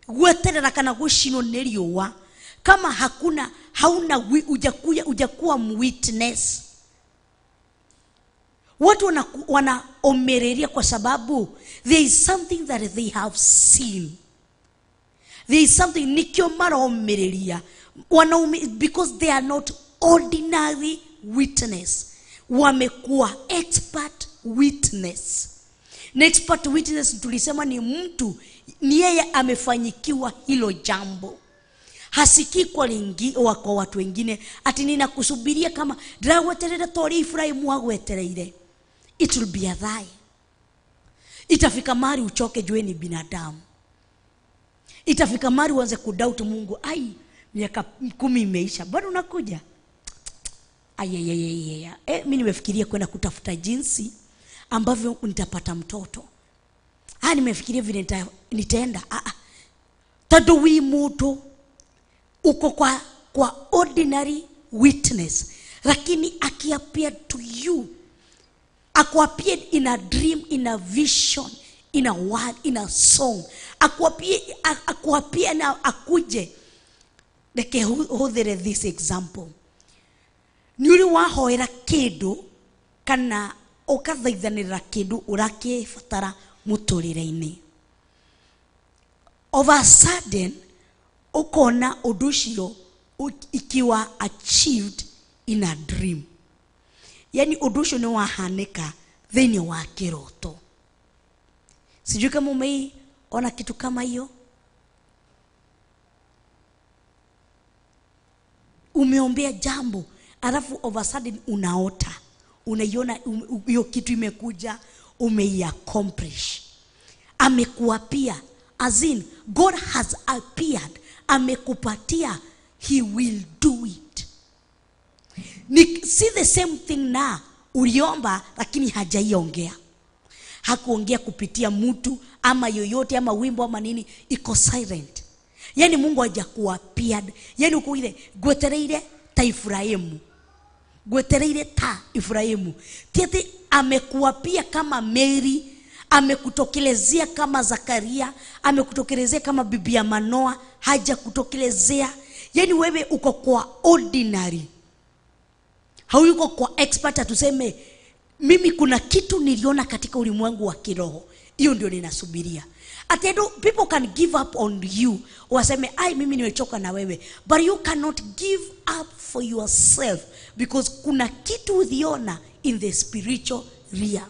gweterera kana gushino ni riua kama hauna ujakuwa witness. Watu wanaomereria kwa sababu there is something that they have seen. There is something nikyo maraomereria because they are not ordinary witness, wamekuwa expert witness. Na expert witness tulisema ni mtu ni yeye amefanyikiwa hilo jambo. Hasiki kwa watu wengine ati ninakusubiria kama draweterera tori Ifraimu wagwetereire. It will be a lie. Itafika mari uchoke jue ni binadamu. Itafika mari uanze kudoubt Mungu. Ai miaka 10 imeisha bado unakuja. Ayayayaya. Mimi nimefikiria kwenda kutafuta jinsi ambavyo nitapata mtoto. Nimefikiria vile nitaenda. Tado wi muto uko kwa ordinary witness, lakini akiappear to you, akuappear in a dream, in a vision, in a word, in a song, akuappear na akuje. Like hothere this example, nyuri wahoera kindu kana ukathaithanira kindu urakifatara muturire-ini, of a sudden ukona udushio ikiwa achieved in a dream. Yani udusho ni wahanika thini wa kiroto. Sijui kama ona kitu kama hiyo. umeombea jambo, alafu of a sudden unaota, unaiona hiyo kitu imekuja, umeiaccomplish. Amekuapia, as in God has appeared, amekupatia, he will do it. See the same thing na uliomba lakini hajaiongea. Hakuongea kupitia mtu ama yoyote ama wimbo ama nini, iko silent. Yani Mungu hajakuapia. Yani uko ile gwetereire ta Efraimu. Gwetereire ta Efraimu. Tiati amekuapia kama Mary, amekutokelezea kama Zakaria, amekutokelezea kama bibi ya Manoa, hajakutokelezea. Yani wewe uko kwa ordinary. Hauyuko kwa expert atuseme mimi kuna kitu niliona katika ulimwengu wa kiroho. Hiyo ndio ninasubiria. Atedo, people can give up on you. Waseme ai mimi nimechoka na wewe. But you cannot give up for yourself because kuna kitu uliona in the spiritual realm.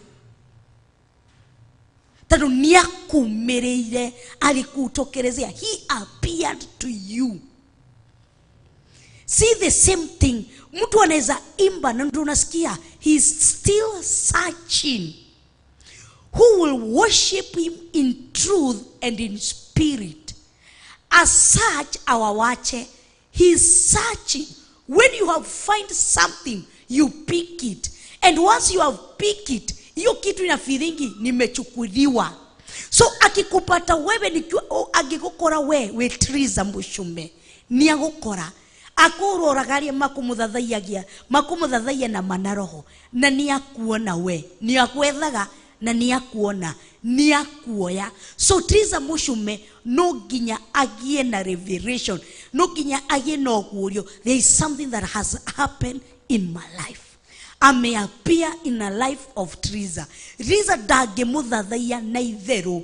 Tado niakumereire alikutokelezea. He appeared to you. See the same thing. Mtu anaweza imba na ndio unasikia he is still searching who will worship him in truth and in spirit. As such our wache, he is searching. When you have find something, you pick it, and once you have pick it, hiyo kitu ina feelingi nimechukuliwa. So akikupata wewe nikiwa agikokora we triza mbushumbe ni agokora akuroragaria makumuthathaiya na manaroho na ni akuona we ni akwethaga na ni akuona ni akuoya. So triza mushume no ginya agie na revelation, no ginya agie no gurio. There is something that has happened in my life. I may appear in a life of Triza. Triza dage muthathaiya na itheru.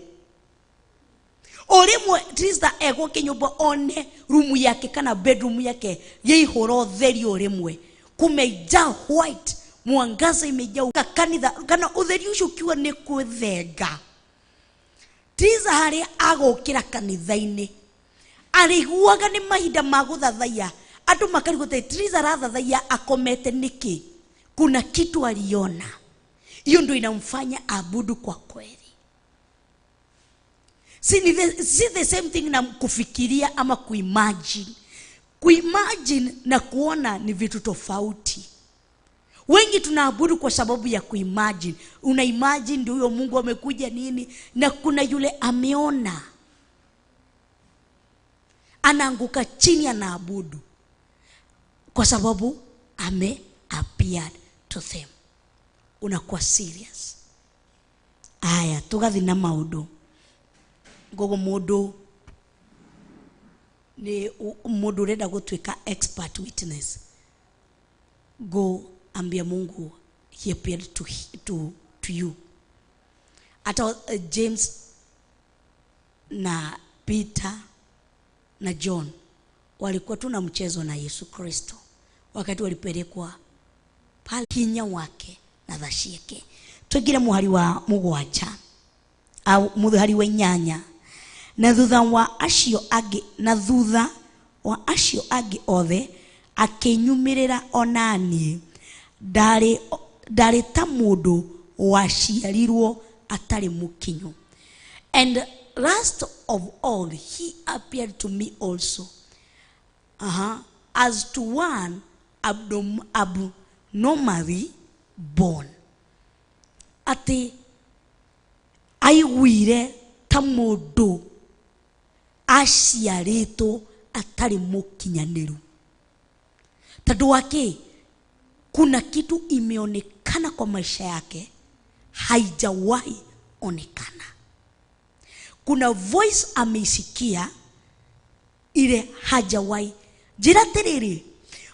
Orimwe Triza ego kinyumba one room yake kana bedroom yake yeihoro theri orimwe kumeja white mwangaza imejaa kanitha kana utheri ucio kiwa ni kuthenga. Triza hari agokira kanitha-ini ariguaga ni mahinda maguthathaiya andu makarigute Triza rathathaiya akomete niki. Kuna kitu aliona. Hiyo ndio inamfanya abudu kwa kweli. See the same thing na kufikiria ama kuimagine. Kuimagine na kuona ni vitu tofauti. Wengi tunaabudu kwa sababu ya kuimagine. Una imagine ndio huyo Mungu amekuja nini, na kuna yule ameona. Anaanguka chini anaabudu kwa sababu appeared to them. Unakuwa serious. Aya, tugathi na maudu. Gogo mudu ni mudu reda gutwika expert witness. Go ambia Mungu he appeared to you. Ata James na Peter na John walikuwa tuna mchezo na Yesu Kristo wakati walipelekwa pale hinya wake na dhashike. Tugira muhari wa mugwacha au muhari wa nyanya na thutha wa acio agi othe akinyumirira onani ndari ta mundu waciarirwo atari mukinyu. And last of all, he appeared to me also as to one abnormally born. Ati aiguire ta mundu aciarĩtwo atari mukinyaniru. Tadu wake kuna kitu imeonekana kwa maisha yake haijawahi onekana. Kuna voice ameisikia ile hajawahi. Jira terere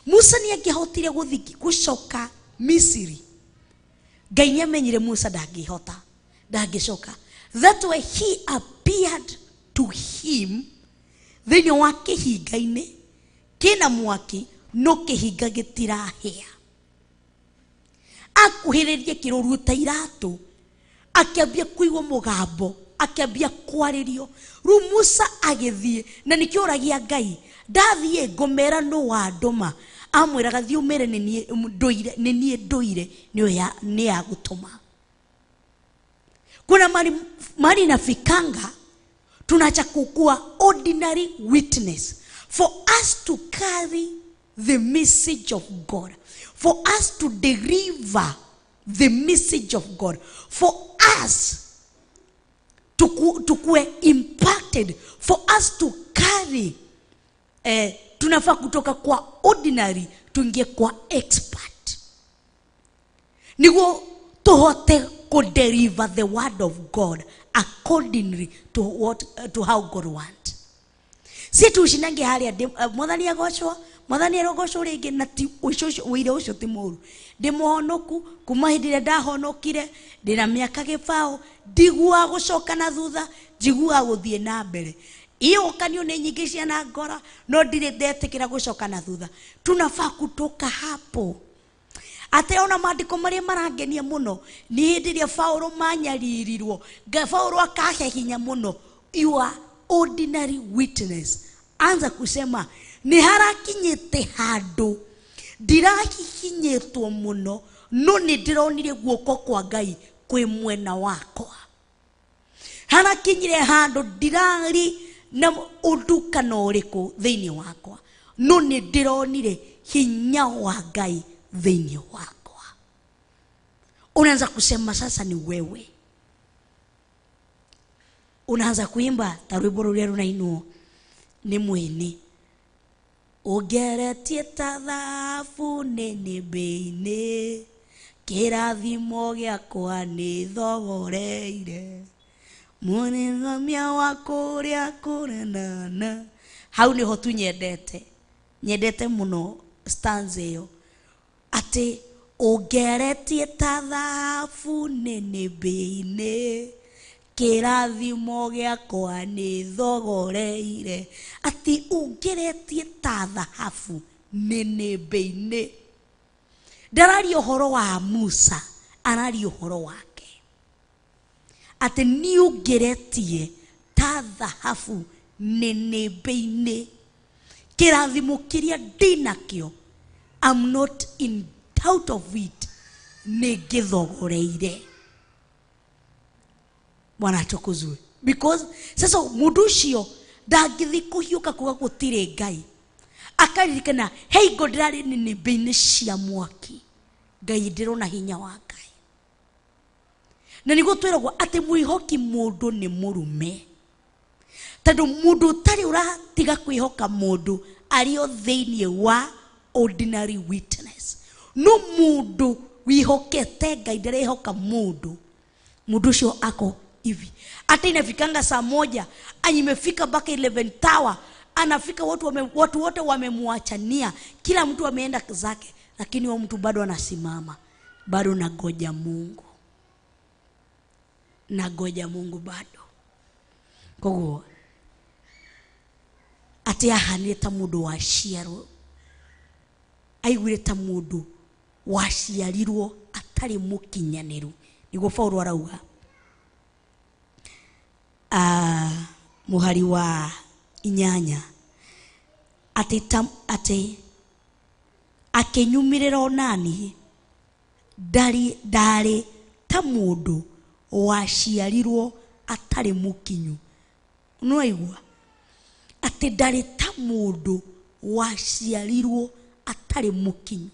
Musa ni akihotire gucoka Misiri. Ngai niamenyire Musa ndangĩcoka. That way he appeared to him thĩinĩ wa kĩhinga-inĩ kĩna mwaki no kĩhinga gĩtirahĩa. Akuhĩrĩrie kĩrũru ta iratũ, akĩambia kũigua mũgambo, akĩambia kwarĩrio. Rĩu Musa agĩthiĩ na nĩkĩũragia Ngai, ndathiĩ ngũmera nũ wa ndũma. amwiraga thiumire ni nie ndoire ni ya gutuma. Kuna mali nafikanga tunacha kukua ordinary witness for us to carry the message of God, for us to deliver the message of God, for us to be impacted, for us to carry tunafaa kutoka kwa ordinary tuingie kwa expert. Nigo tuhote ko deliver the word of God accordingly to how God want. Si tushinange hali ya mwathani agoshwa, mwathani arogoshwa rege na ti ushosho wire ucio ti muru. Ndimuhonoku kuma hindire ndahonokire ndina miaka gibao ndigua gucoka na thutha njigua guthie na mbere. Iyo kanio ni nyingi ciana ngora no ndire ndetikira gucoka na thutha. Tunafaa kutoka hapo. Ate ona maandiko maria marangenia muno ni hindiria Paulo manyaririrwo Paulo akahehinya muno, you are ordinary witness. Anza kusema ni harakinyete handu ndirahihinyetwo muno no ni ndironire guoko kwa Ngai kwi mwena wakwa. Harakinyire handu ndirari na unduka no riku thiini wakwa no ni ndironire hinya wa Ngai thiini wakwa. Unaanza kusema sasa ni wewe. Unaanza kuimba tarwimbo ruria runainwo ni mwini. Ugeretie ta thahabu nene bei-ini, kirathimo giakwa ni thogoreire, munithamia wa kuria kurenana. Hau niho tu nyendete muno stanza iyo. Ati ugeretie ta thahabu nene bei-ini, kirathimo giakwa ni thogoreire. Ati ugeretie ta thahabu nene bei-ini. Ndarari uhoro wa Musa, arari uhoro wake. Ati ni ugeretie ta thahabu nene bei-ini, kirathimo kiria ndinakio, I'm not in doubt of it, ni githogoreire. Bwana tukuzwe. Because sasa mundu ucio ndangithi kuhiuka kuga gutire Ngai, akaririkana hey God rari nini bei-ini cia mwaki, Ngai ndirona hinya wa Ngai. Na nigo twiragwo ati mwihoki mundu ni murume, tondu mundu tari uratiga kwihoka mundu ari o thiini wa ordinary witness. No mundu wihokete Ngai ndirehoka mundu ucio ako hivi. Hata inafikanga saa moja imefika mpaka 11 tower, anafika watu wote wamemwachania, kila mtu ameenda zake, lakini huyo mtu bado anasimama, bado nagoja Mungu, nagoja Mungu bado. Koguo ati ahani ta mundu wa ciaro, aigwire ta mundu wa ciarirwo atari mukinyaniru. Nigo Paulo arauga muhari wa 8 ati akenyumirira onani ndari ta mundu wa ciarirwo atari mukinyu. Noigwa ati ndari ta mundu wa ciarirwo atari mukinyu.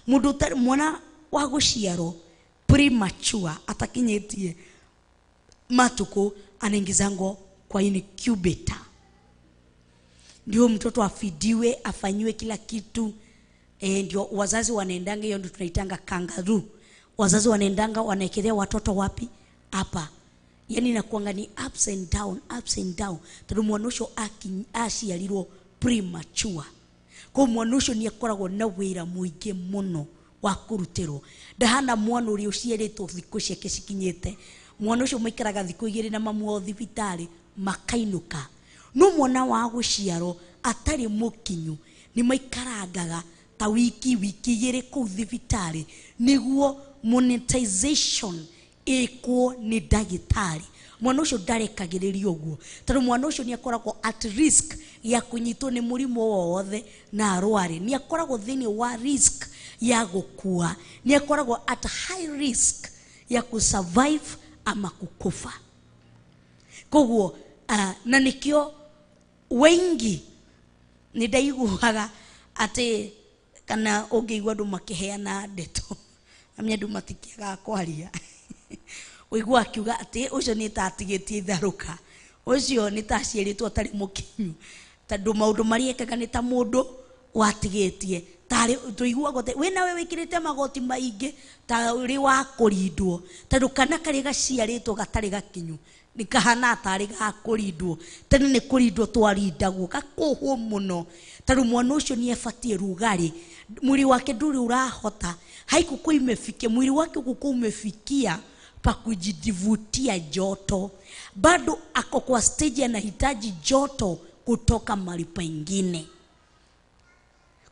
Mundu utari mwana wa guciarwo premature, atakinyetie matuko, anaingizango kwa incubator. Ndio mtoto afidiwe, afanywe kila kitu. Ndio wazazi wanaendanga, hiyo ndio tunaitanga kangaroo. Wazazi wanaendanga wanaekelea watoto wapi? Hapa. Yani inakuanga ni ups and down. Tondu mwana ucio aciarirwo premature. Kwa mwana ucio ni akoragwo na wira muingi muno wa kurutirwo. Ndahana mwana uri uciaritwo thiku ciake cikinyite, mwana ucio maikaraga thiku 2 na mamu o thibitari makainuka. No mwana wa guciarwo atari mukinyu ni maikarangaga ta wiki 2 kuu thibitari, niguo monetization iko ni ndagitari mwana ucio ndarekagiriria uguo tondu mwana ucio ni akoragwo at risk ya kunyitwo ni murimo wothe na arware ni akoragwo thini wa risk ya gukua ni akoragwo at high risk ya kusurvive ama kukufa koguo na nikio wengi ni ndaiguaga ati kana ungeigua andu makiheana ndeto amya andu matikiaga kwaria uigua akiuga ati ucio ni tatigitie itharuka ucio ni taciaritwo tari mukinyu tondu maundu mariekaga ni ta mundu watigitie tari tuiguaga we nawe wikirite magoti maingi ta uri wa kurindwo tondu kana kari gaciaritwo gatari gakinyu nikahana tari gakurindwo tene ni kurindwo twarindagwo gakuhwo muno tondu mwana ucio ni efatie rugari mwili wake nduri urahota haikuko imefikia mwili wake kuko umefikia pa kujidivutia joto bado ako kwa stage anahitaji joto kutoka mahali pengine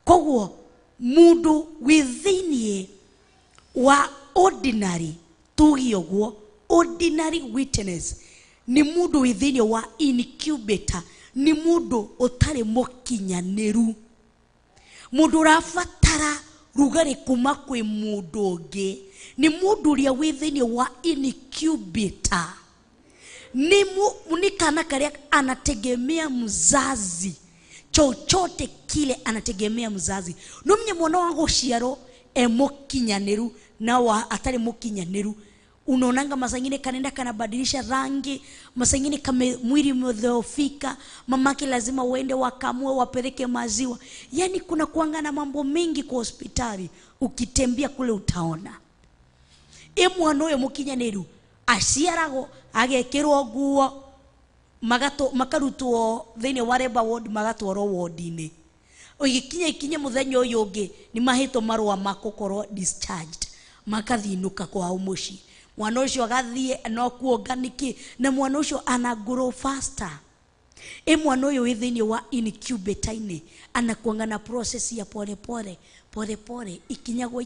koguo mundu within wa ordinary tugioguo ordinary witness ni mundu within wa incubator ni mundu utari mukinyaniru mundu rafatara rugari kuma kwi mundu ungi ni mundu ria within wa incubator ni kana karia anategemea mzazi chochote kile anategemea mzazi nomnye mwana wangu ciaro mukinyaniru na wa atari mukinyaniru unaonanga masangine kanenda kanabadilisha rangi masangine kama mwili umedhoofika mamake lazima uende wakamue wapeleke maziwa yani kuna kuanga na mambo mengi kwa hospitali ukitembea kule utaona mwana uyo mukinyaniru aciarago agekirwo nguo makarutwo thini wa reba ward magatwaro ward-ini ikinya muthenya uyu ungi ni mahito marwa makokorwo discharged makathinuka kwa umushi mwana ucio agathie no kuonganiki na mwana ucio ana grow faster mwana uyu withini wa incubator-ini anakuanga na process ya pole pole ikinya gwa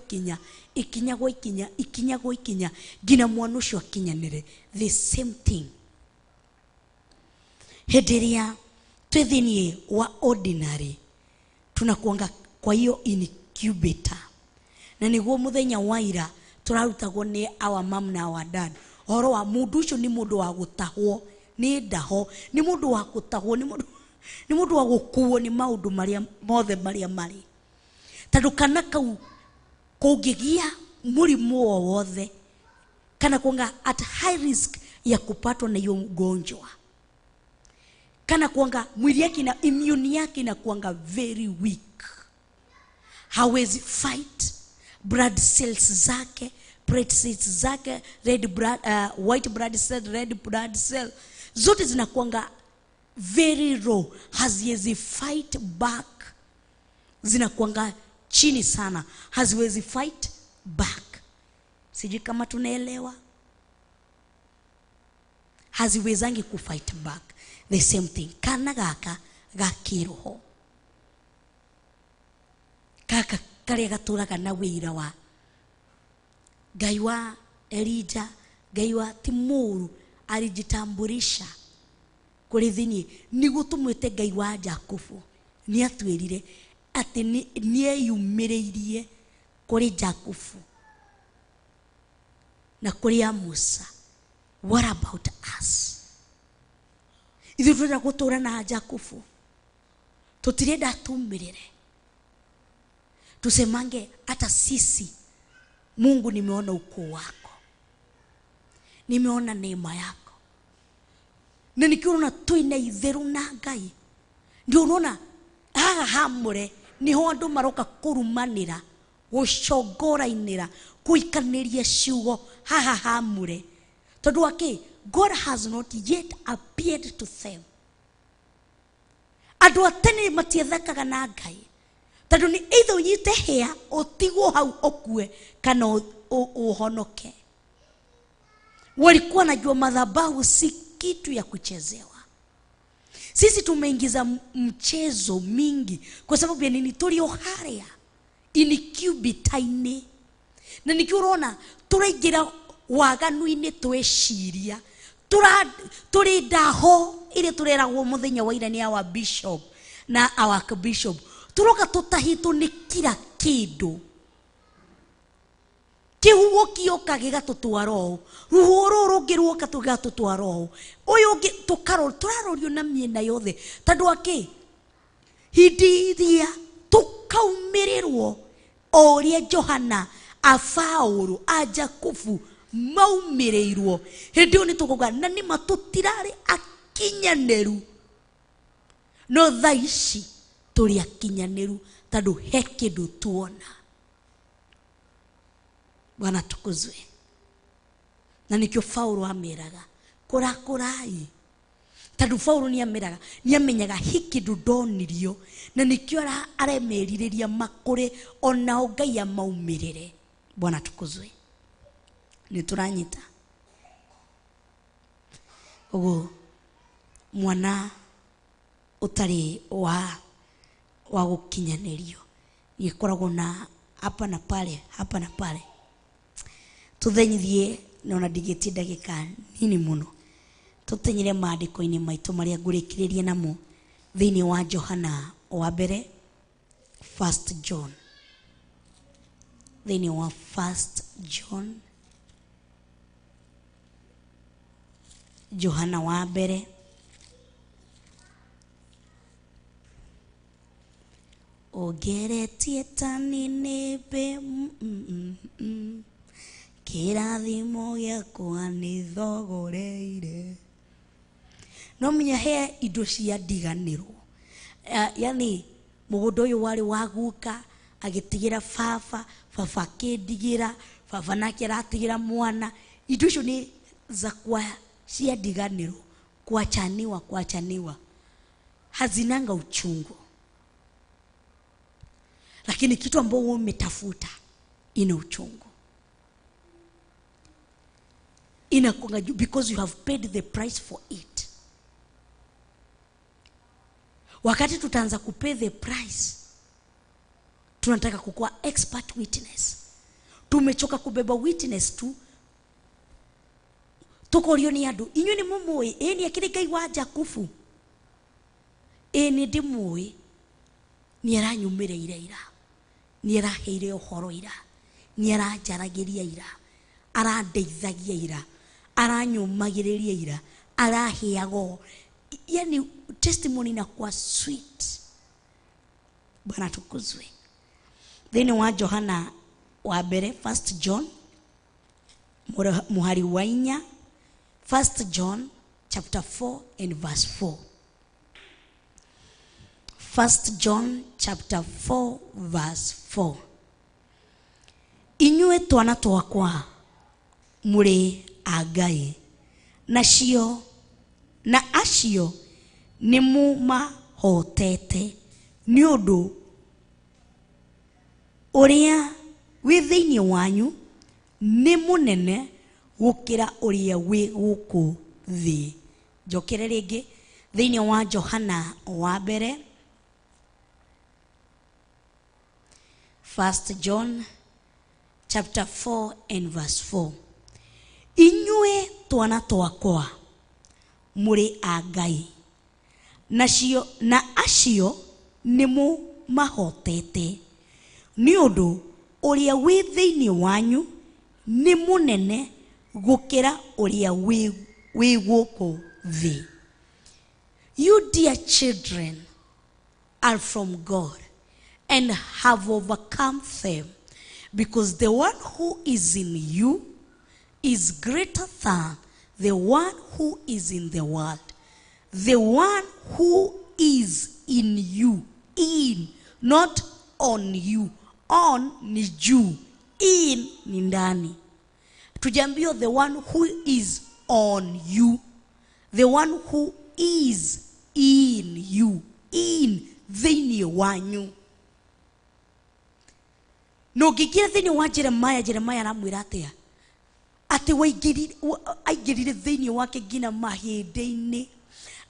ikinya gina mwana ucio akinyanire the same thing hederia twithini wa ordinary tunakuanga kwa hiyo incubator na niguo muthenya waira turarutagwo ni our mom na our dad oro wa mundu ucio ni mundu wa gutahwo ni ndaho ni mundu wa gutahwo ni mundu wa gukuo ni maundu maria mothe maria mari tondu kana kau kungigia murimu wothe kana kuanga at high risk ya kupatwa na hiyo mgonjwa kana kuanga mwili yake na immune yake na kuanga very weak hawezi fight blood cells zake red cells zake white blood cell red blood cell zote zinakuanga very low haziwezi fight back zinakuanga chini sana haziwezi fight back siji kama tunaelewa haziwezangi kufight back the same thing kana gaka ga kiroho kaka kare gaturaga na wira wa Ngai wa Elija Ngai wa Timuru alijitambulisha kuri thini ni gutumwite Ngai wa Jakubu ni atwirire ati ni eyumiririe kuri Jakubu na kuri Musa. What about us? Ithu tuna gutura na Jakubu tutirenda tumirire tusemange hata sisi Mungu nimeona ukuu wako nimeona neema yako na nikiona tuine itheru na Ngai ndio unaona haha hamure niho andu maroka kurumanira gucongora-inira kuikaniria ciugo haha hamure tondu ake God has not yet appeared to them andu atene matiethekaga na Ngai tondu ni either unyite hea utigwo hau okue kana uhonoke walikuwa najua madhabahu si kitu ya kuchezewa. Sisi tumeingiza mchezo mingi kwa sababu ya nini? Tulio haria incubator-ini na nikiurona turaingira waganu-inĩ twĩciria tũrĩ ndaho ĩrĩa tũreragwo mũthenya wa ira nĩ our bishop na our bishop turoka tutahitwo nĩ kila kĩndũ kĩhuo kĩoka gĩgatũtwara ũũ rũhuho rũrũ rũngĩ ruoka tũgatũtwara ũũ ũyũ ũngĩ tũrarorio na mĩena yothe tondũ akĩ hĩndĩ ĩrĩa tũkaumĩrĩrwo o ũrĩa Johana Afaũlũ Jakubu maumĩrĩirwo hĩndĩ ĩyo nĩ tũkauga na nĩma tũtirarĩ akinyanĩru no thaa ici tũrĩ akinyanĩru tondũ he kĩndũ tuona. Bwana tukuzwe. Na nikio Paulo ameraga kũrakũrai tondũ Paulo nĩ amenyaga hiki ndonirio na nikio aremerirĩria makũrĩ onao Ngai amaumĩrĩre. Bwana tukuzwe. Nĩ tũranyita ũguo mwana ũtarĩ wa gũkinyanĩrio nĩkoragwo na hapa na pale tũthenyithie nona ndigĩtie ndagĩka nini mũno tũtenyere maandĩko-inĩ maitũ marĩa ngũrĩkĩrĩria namo thĩinĩ wa Johana wa mbere 1 John thĩinĩ wa 1 John Johana wa mbere ogeretie tanine be kĩrathimo gĩakwa nĩ thogoreire no menya he indo cia ndiganĩrwo yani mũgũnda ũyũ warĩ wa guka agĩtigĩra baba akĩndigĩra baba nake aratigĩra mwana indo icio nĩ za kwa cia ndiganĩrwo kuachaniwa hazinanga uchungu lakini kitu ambao umetafuta ina uchungu inakuanga because you have paid the price for it. Wakati tutaanza kupay the price tunataka kukuwa expert witness. Tumechoka kubeba witness tu tukorio ni andu inyuĩ nĩ mũmũĩ ni akĩrĩ Ngai wa Jakubu ni ndĩmũĩ ni aranyumĩrĩire ira ni araheire ũhoro ira ni aranjaragĩria ira arandeithagia ira aranyumagĩrĩria ira araheago yani testimony na kwa sweet. Bwana tukuzwe. Thĩinĩ wa Johana wa mbere 1 John muhari wa 4 1 John chapter 4 and verse 4. 1 John chapter 4 verse 4. Inyuĩ twana twakwa mũrĩ a Ngai na acio nĩ mũmahotete nĩ ũndũ ũrĩa wĩ thĩinĩ wanyu nĩ mũnene gũkĩra ũrĩa wĩ gũkũ thĩ. Njokere rĩngĩ thĩinĩ wa Johana wa mbere 1 John chapter 4 and verse 4. Inyuĩ twana twakwa mũrĩ a Ngai na acio nĩ mũmahotete nĩ ũndũ ũrĩa wĩ thĩinĩ wanyu nĩ mũnene gũkĩra ũrĩa wĩ gũkũ thĩ. You dear children are from God and have overcome them, because the one who is in you is greater than the one who is in the world. The one who is in you, not on you, on ni juu, in ni ndani. Tujambio the one who is on you, the one who is in you, in thĩinĩ wanyu. No ngĩkĩra thĩinĩ wa Jeremiah aramwĩra atĩa atĩ aingĩrire thĩinĩ wake nginya mahĩndĩ-inĩ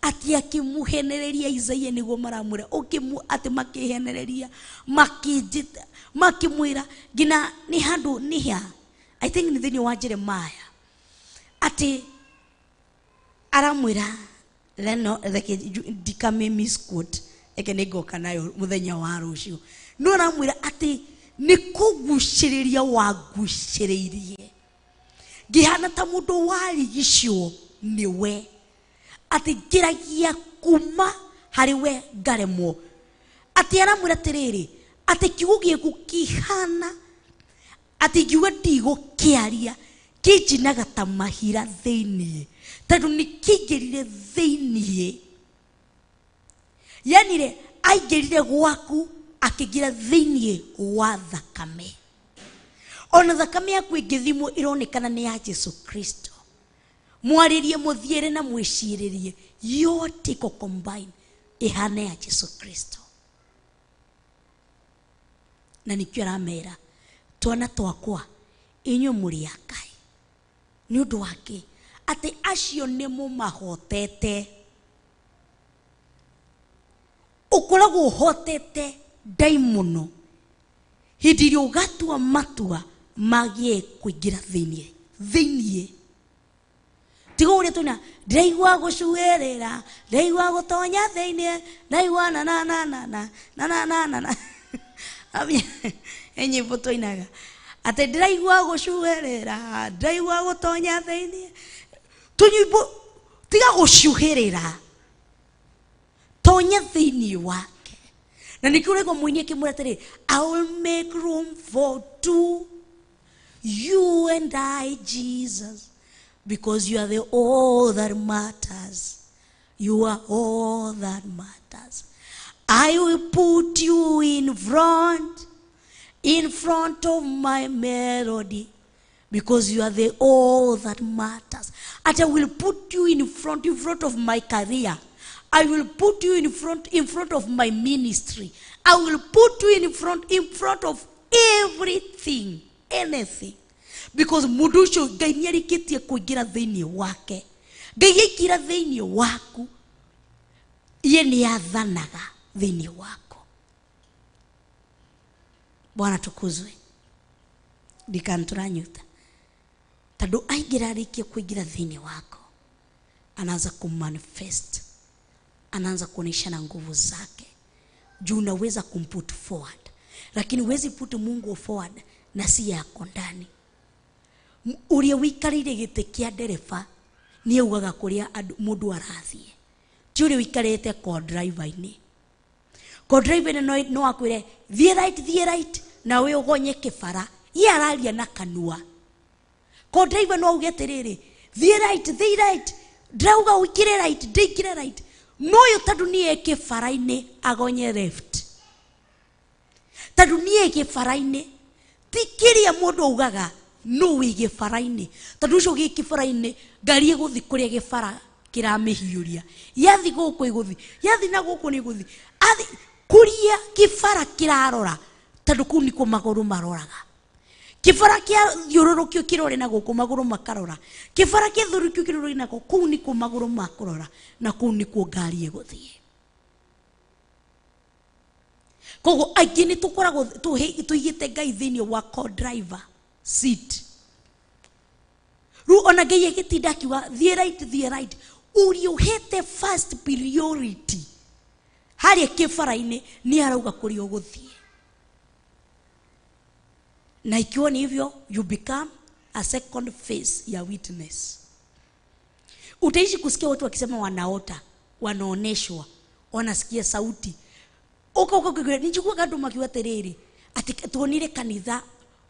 atĩ akĩmũhenereria Isaia nĩguo maramwĩra atĩ makĩhenereria makĩmwĩra nginya nĩ handũ nĩha I think nĩ thĩinĩ wa Jeremiah ati aramwira leno reke dikame misquote eke nigoka nayo muthenya wa rucio no aramwira ati nikuguciriria waguciririe gihana ta mundu warigicio niwe ati giragia kuma hariwe ngaremwo ati aramwira tiriri ati kiugo gieku kihana ati kiugo ndigo kiaria kijinaga ta mahira thiini tondu nikigerire thiini yani aigerire gwaku akigira thiini wa thakame ona thakame yaku ingithimwo ironekana ni ya Yesu Kristo mwaririe muthiere na mwiciririe yote ko combine ihana ya Yesu Kristo na nikyo ramera twana twakwa inyu muri akai ni undu wake ati acio ni mumahotete ukoragwo hotete daimono hidiri ugatua matua magie kuingira thiini tigo uri tuna ndaigwa gucuerera ndaigwa gutonya thiini ndaigwa na enye foto inaga ate ndaigwa gucuerera ndaigwa gutonya thiini tunyimbo tiga gucuherera tonya thiini wake na nikurego mwenye kimuratire I will make room for two, you and I, Jesus, because you are the all that matters. You are all that matters. I will put you in front of my melody, because you are the all that matters. And I will put you in front of my career. I will put you in front of my ministry. I will put you in front of everything, anything. Because mudusho gainiari kitia kuingira thiini wake. Gaikira thiini waku. Ye ni athanaga thiini wako. Bwana tukuzwe. Dikanturanyuta. Tadu aingira rikia kuingira thiini wako. Anaanza kumanifest. Anaanza kuonesha na nguvu zake. Juu unaweza kumput forward. Lakini huwezi put Mungu forward na si yako ndani. Uria wikarire gite kia ndereba ni ugaga kuria mundu arathie. Ti uria wikarite co-driver-ini. Co-driver no akwire thie right na we ugonye kibara. Ye araria na kanua. Co-driver no ugeterere thie right drauga wikire right ndikire right. No yo tadunie kibara-ini agonye left. Tadunie kibara-ini tikiria mundu ugaga no wige faraini tadusho gi kifaraini ngari iguthi kuria gifara kiramihiuria yathi guku iguthi yathi na guku ni guthi athi kuria kifara kirarora tadu kuni ko maguru maroraga kifara kia thiururukio kirore na guku maguru makarora kifara kia thurukio kirore na guku kuni ko maguru makurora na kuni ko ngari iguthi kogo agini tukorago tuhigite ngai thiini wa co-driver seat. Ru ona geye gitindaki wa the right uri uhete first priority hari kifara-ini ni arauga kuri uguthie na ikiwa ni hivyo you become a second phase ya witness. Utaishi kusikia watu wakisema wanaota wanaoneshwa wanasikia sauti uko nichukua kandu makiwa tereri ati tuonire kanitha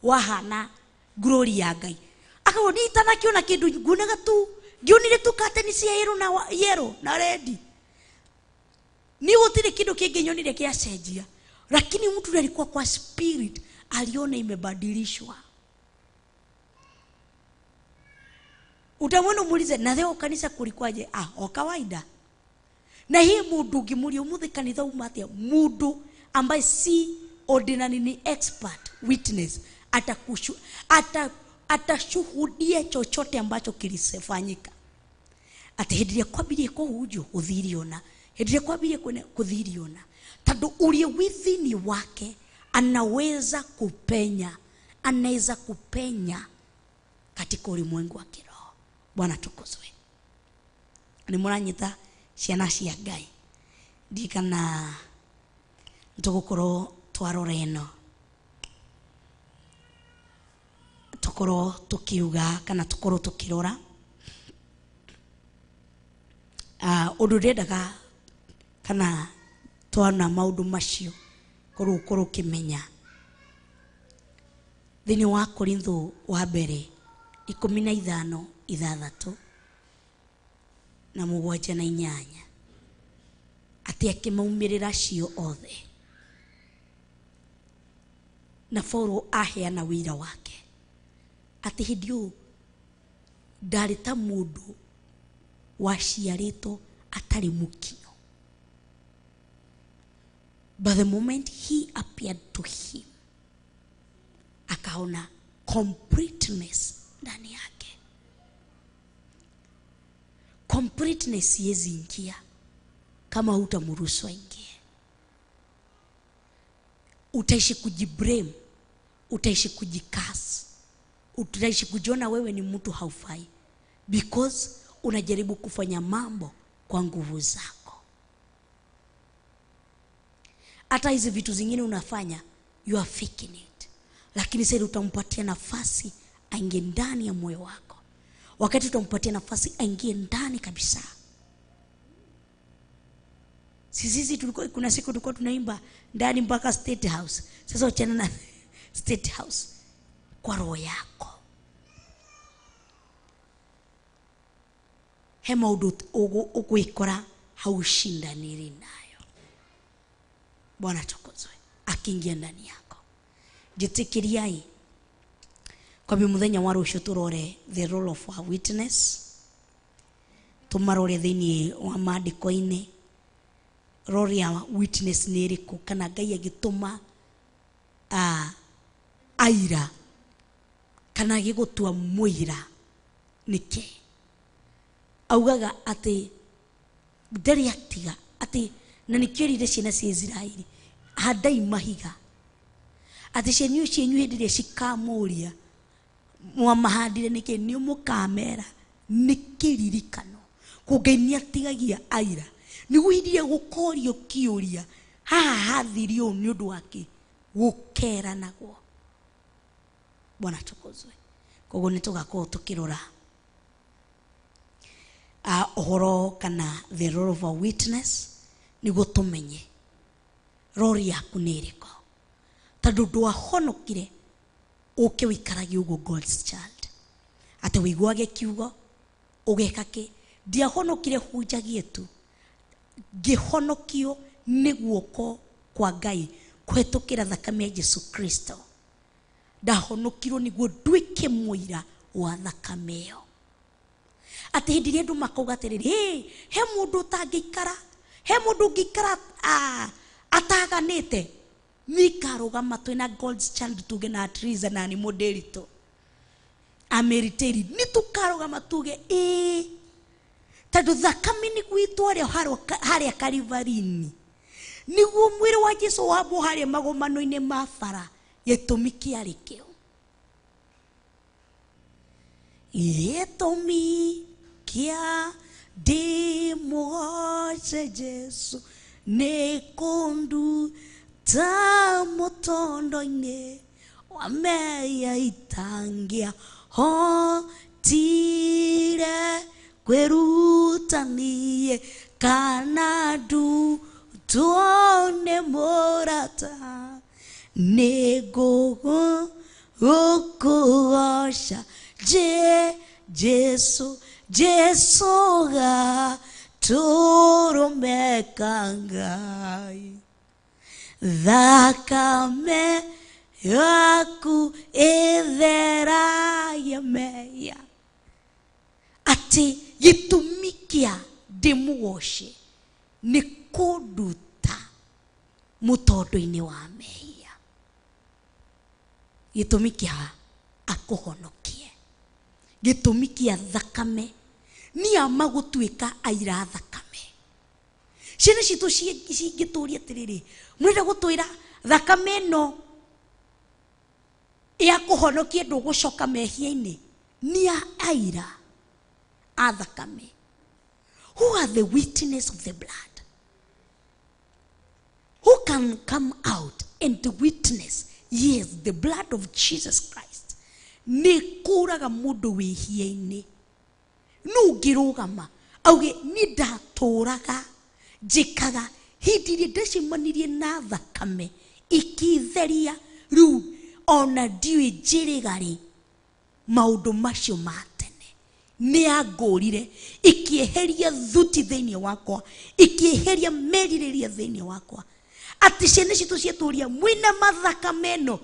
wahana glory ya Ngai akawoni itana kiona kindu ngunaga tu ngionire tu kateni cia yero na red ni gutire kindu kingi nyonire kia cenjia lakini mtu alikuwa kwa spirit aliona imebadilishwa. Utamwona muulize na leo kanisa kulikwaje? O kawaida. Na hii mundu ngimuri umuthi kanitha umatia mundu ambaye si ordinary ni expert witness atashuhudia chochote ambacho kilisefanyika. Atahidiria kwabirie kuhujo uthiriona hidiria kwabirie kuthiriona tando ulie withini wake anaweza kupenya katika ulimwengu wa kiroho. Bwana tukuzwe. Ni muranyita ciana cia Ngai. Ndikana ntugukoro twarora ino. Tukoro tukiuga kana tukoro tukirora. Undu ndendaga kana twana maundu macio kuru kimenya. Thini wa Korintho wa mbere 15:6 na 7:8 ati akimaumirira cio othe na Paulo aheana wira wake ati hindio ndari ta mundu waciarito atari mukio. But the moment he appeared to him, akaona completeness ndani yake. Completeness yezi ingia kama hutamruhusu aingie. Utaishi kujiblame, utaishi kujikasi, utaishi kujiona wewe ni mtu haufai because unajaribu kufanya mambo kwa nguvu zako. Hata hizi vitu zingine unafanya, you are faking it. Lakini sasa utampatia nafasi aingie ndani ya moyo wako. Wakati utampatia nafasi aingie ndani kabisa. Sisi tulikuwa kuna siku tulikuwa tunaimba ndani mpaka State House. Sasa uchana na State House kwa roho yako. Hema ukuikora haushindaniri nayo. Bwana tukuzwe. Akiingia ndani yako. Jitikiriai. Kwa muthenya wa rucio turore the role of a witness. Tumarore thini wa maandiko-ini. Role ya witness ni iriku kana Ngai agituma aira kana gigutua muira niki. Augaga ati ndari atiga ati na nikirire ciana cia Israeli handai mahiga ati cienyu hindire cikamuria mwamahandire niki ni mukamera nikiririkano kugenia tigagia aira niguhindire gukorio kiuria haha hathirio ni undu wake gukera naguo. Bwana tukuzwe. Koguo nitugakoo tukirora ohoro kana the role of a witness niguo tumenye rori yaku ni iriko tondu ndwahonokire uke wikaragi ugo God's child ate wiguage kiugo ugeka ki ndiahonokire hunjagie tu ngihonokio ni guoko kwa Ngai kwetukira thakame ya Yesu Kristo. Ndahonokirwo niguo nduike muira wa thakame iyo. Ati hindirie ndu makauga atiriri he mundu utangikara he mundu ngikara ataganite nikarugama twina God's child tuge na trees na ni modelito ameriteri nitukarugama tuge tondu thakame ni gwitwaria haria Kalivarini niguo mwiri wa Jesu wabo haria magomano-ini ma bara gitumi kiari kio gitumi kia ndimugoce Jesu ni kundu ta mutondo-ini wa meya itangia hotire kwerutanie kana du tuone MURATA nego ukugosha Jesu ga turumeka Ngai thakame yaku ithera yemeya ati gitumikia ndimugoce ni kunduta mutondo-ini wa meya gitumikia akuhonokie gitumikia thakame ni amagutuika aira thakame. Ciana citu cingituria atiriri murenda gutwira thakame no ya kuhonokia ndugucoka mehia-ini ni aira athakame. Who are the witness of the blood? Who can come out and witness, yes, the blood of Jesus Christ? Ni kuraga mundu wihia-ini. No girogama. Auge ni ndaturaga jikaga hindire ndacemanirie na thakame ikitheria riu ona ndiwe njirigari maundu macio ma tene. Ni angurire ikieheria thuti thiini wakwa, ikieheria meririria thiini wakwa. Ati ciana citu cieturia mwina mathakameno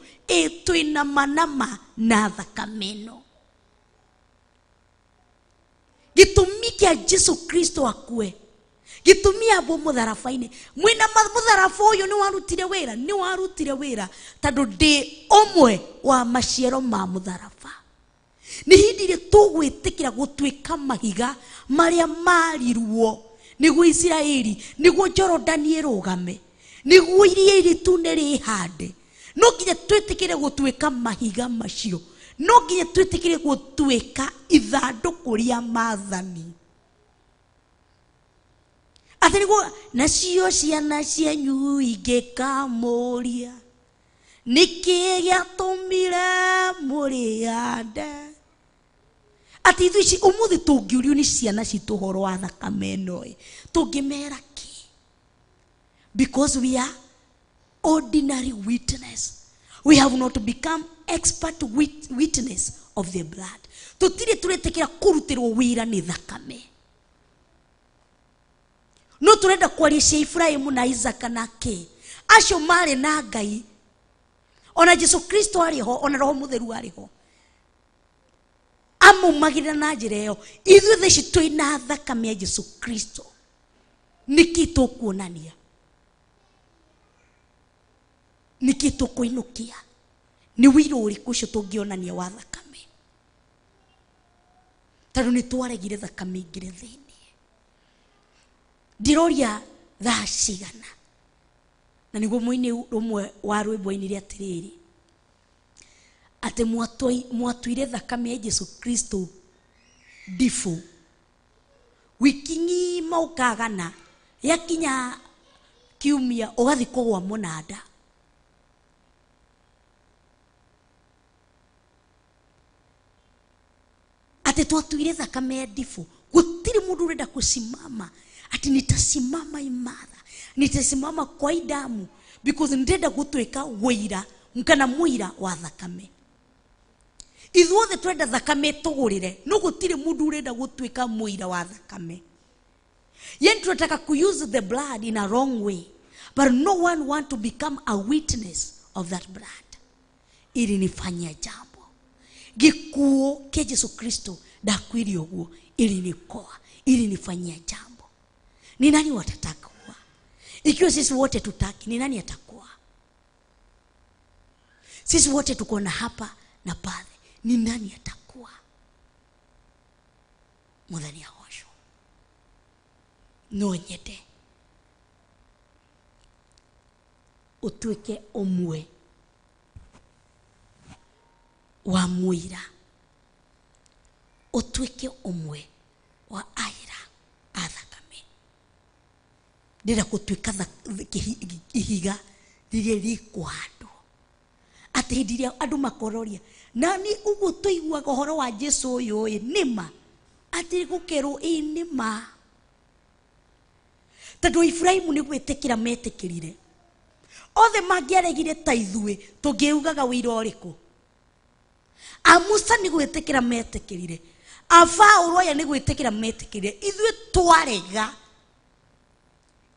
twina manama na thakameno. Gitumi kia Jesu Kristo akue, gitumi abo mutharafa-ini. Mwina mutharafa uyu ni warutire wira tondu ndi umwe wa maciaro ma mutharafa. Ni hindire tugwitikira gutwika mahiga maria marirwo niguo Isiraeli, niguo Jorodani irugame, niguo iria iritune rihande. No nginya twitikire gutwika mahiga macio, no nginya twitikire gutwika ithanduku ria maathani. Ati niguo nacio ciana cianyu ingikamuria niki giatumire muriande. Ati ithu ici umuthi tungiurio ni ciana citu horo wa thakame ino tungimera ki? Because we are ordinary witness. We have not become expert witness of the blood. Tutire turetekera kurutirwo wira ni thakame. No turenda kwaria Efraimu na Isaka na ke acio mari na Ngai. Ona Jesu Kristo ariho, ona Roho Mutheru ariho, amumagirira na njira iyo. Ithuĩ theci twina thakame ya Jesu Kristo niki tukuonania, niki tukuinukia? Ni wira uriku ucio tungionania wa thakame? Tondu ni twaregire thakame ingire thiini. Ndiroria thaa cigana, na niguo muini rumwe wa rwimbo-ini ria atiriri ati mwatuire thakame ya Jesu Kristo ndifu. Wiki ng'ima ukagana, yakinya kiumia ugathi kugwa munanda. Ati twatuire thakame ya ndifu. Gutiri mundu urenda kusimama ati nitasimama imara, nitasimama kwa damu, because ndenda gutwika wira mkana mwira wa thakame. Ithuothe twenda thakame tugurire, no gutiri mundu urenda gutwika mwira wa thakame. Yen tunataka ku use the blood in a wrong way, but no one want to become a witness of that blood. Ili nifanyia jambo gikuo ke Jesu Kristo dakwiri uguo, ili nikoa, ili nifanyia jambo. Ni nani watataka kuwa? Ikiwa sisi wote tutaki, ni nani atakuwa? Sisi wote tuko na hapa na pale, ni nani atakuwa? Muthani ahosho no nyete utwike umwe wa mwira, utwike umwe wa aira athakame. Ndira gutwika ihiga riria rikuhandwo. Ati ndiria andu makororia nani uguo tuiguaga uhoro wa Jesu uyu nima, ati gukerwo nima. Tondu Efraimu ni gwitikira metikirire. Othe mangiaregire ta ithuĩ tungiugaga wira uriku. Musa ni gwitikira metikirire, Paulo aya ni gwitikira metikirire. Ithuĩ twarega.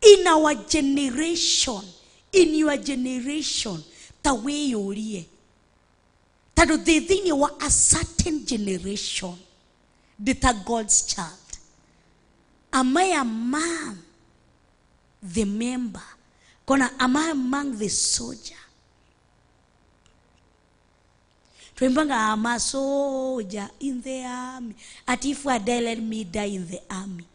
In our generation, in your generation, ta wiyurie. Tondu thiini wa a certain generation, dita God's child. Am I among the member? Am I among the soldier? Twembanga, I'm a soldier in the army. At if I die, let me die in the army,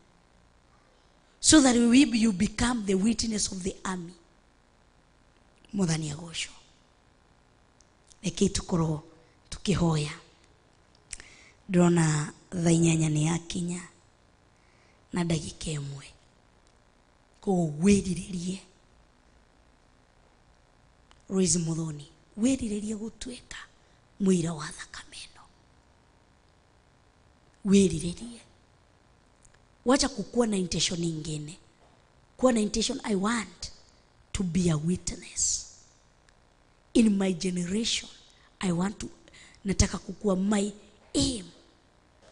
so that you become the witness of the army. Muthani agocwo. Reke tukorwo tukihoya. ndona thaa 8 ni yakinya na ndagika 1 ko wiriririe Rose Muthoni wiriririe gutweka muira wa thakame ino wiriririe wacha kukuwa na intention nyingine kuwa na intention I want to be a witness in my generation. I want to nataka kukuwa my aim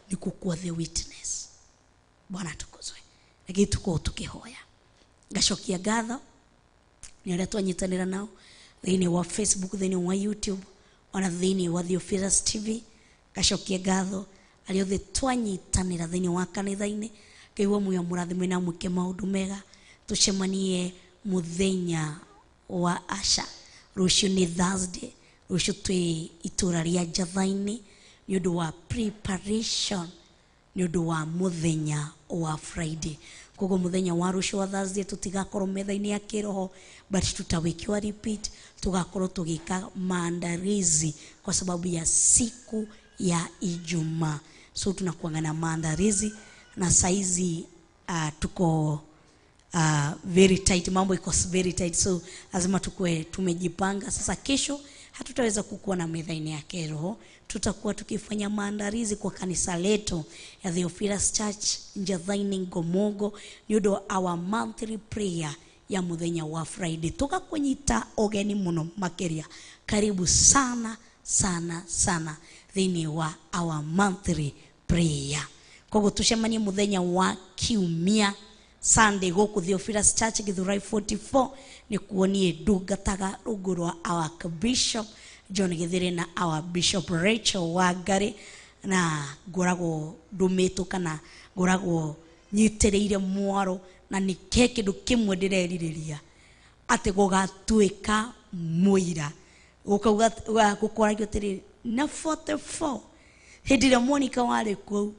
ni kukuwa the witness. Bwana tukuzwe lakini tuko tukihoya gashokia gatho ni aria twanyitanira nao thini wa Facebook, thini wa YouTube, ona thini wa Theophilus TV. Gashokia gatho ario the twanyitanira thini wa kanitha-ini kaiwa muyo murathime na muke maundu mega tucemanie muthenya wa Asha rucio ni Thursday rucio twi itura ria Njatha-ini ni undu wa preparation ni undu wa muthenya wa Friday. Kogo muthenya wa rucio wa Thursday tutigakorwo metha-ini ya kiroho but tutawekiwa repeat tugakorwo tugika maandalizi kwa sababu ya siku ya Ijumaa. So tunakuanga na maandalizi na saizi tuko very tight, mambo iko very tight, so lazima tukue tumejipanga. Sasa kesho hatutaweza kukuwa na metha-ini ya kiroho, tutakuwa tukifanya maandalizi kwa kanisa letu ya Theophilus Church Njatha-ini Ngomogo ni our monthly prayer ya muthenya wa Friday. Toka kunyita ogeni muno makeria, karibu sana sana sana thini wa our monthly prayer. Kogo tushemanie muthenya wa kiumia Sunday goku Theophilus Church Githurai 44 ni kuonie ndungataga rungu rwa our Bishop John Githire na our Bishop Rachel Wangari na ngoragwo ndumitu kana ngoragwo nyitereire mwaro na ni kindu kimwe ndireririria ati gugatuika muira ukauga gukoragio tiri na 44 hindire Monica wale ku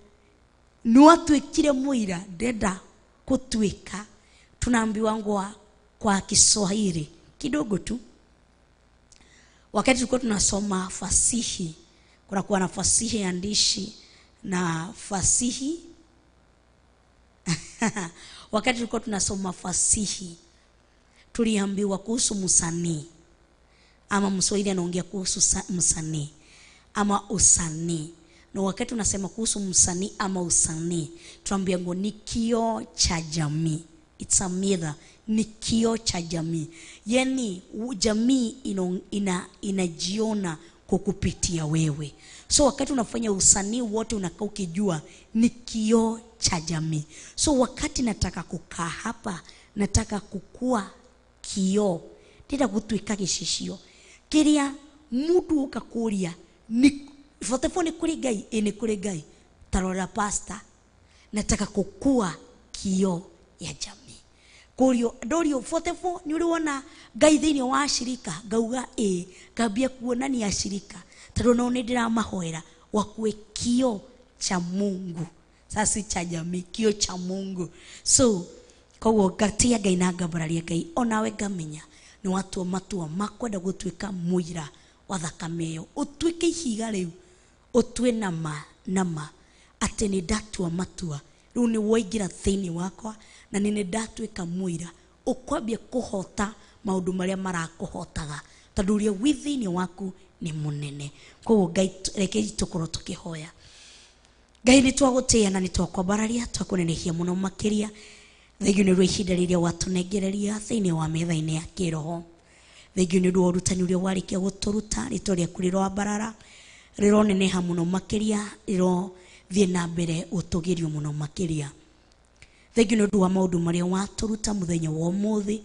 no atwikire muira ndenda kutuika. Tunaambiwa kwa Kiswahili kidogo tu. Wakati tulikuwa tunasoma fasihi, kuna kuwa na fasihi andishi na fasihi wakati tulikuwa tunasoma fasihi tuliambiwa kuhusu msanii, ama Mswahili anaongea kuhusu msanii ama usanii. Na wakati tunasema kuhusu msanii ama usanii, tunaambia ngo ni kioo cha jamii. It's a mirror, ni kioo cha jamii. Yani jamii inajiona kwa kupitia wewe. So wakati unafanya usanii wote unakaa ukijua ni kioo cha jamii. So wakati nataka kukaa hapa, nataka kukua kioo, ndenda gutuika gicishio kiria mutu ukakuria ni Fotefoni kuri Ngai, ni kuri Ngai. Tarora pastor, nataka kukua kioo ya jamii. Kurio dorio fotefo ni uliona Ngai thini wa shirika ngauga ngambia kuonania ya shirika. Tarona ni ndira mahoera wakue kioo cha Mungu. Sasa cha jamii, kioo cha Mungu. So koguo gatia Ngai na ngambararia Ngai onawe ngamenya ni watu matua makwenda gutuika muira wa thakame yo utwike ihiga riu utwe nama ati ni ndatua matua riu ni woingira thini wakwa na ni ndatwika muira ukwambia kuhota maundu maria marakuhotaga tondu uria withini waku ni munene. Koguo Ngai reke tukorwo tukihoya. Ngai ni twagutia na ni twakwambararia twakunenehia muno makiria. Thengio ni rwihida riria watunengereria thini wa metha-ini ya kiroho. Thengio ni rurutani uria warikia guturuta ritwa riaku rirwambarara rironeneha muno makiria riro thie na mbere utugirio muno makiria. Thengio ni undu wa maundu maria waturuta muthenya wa umuthi.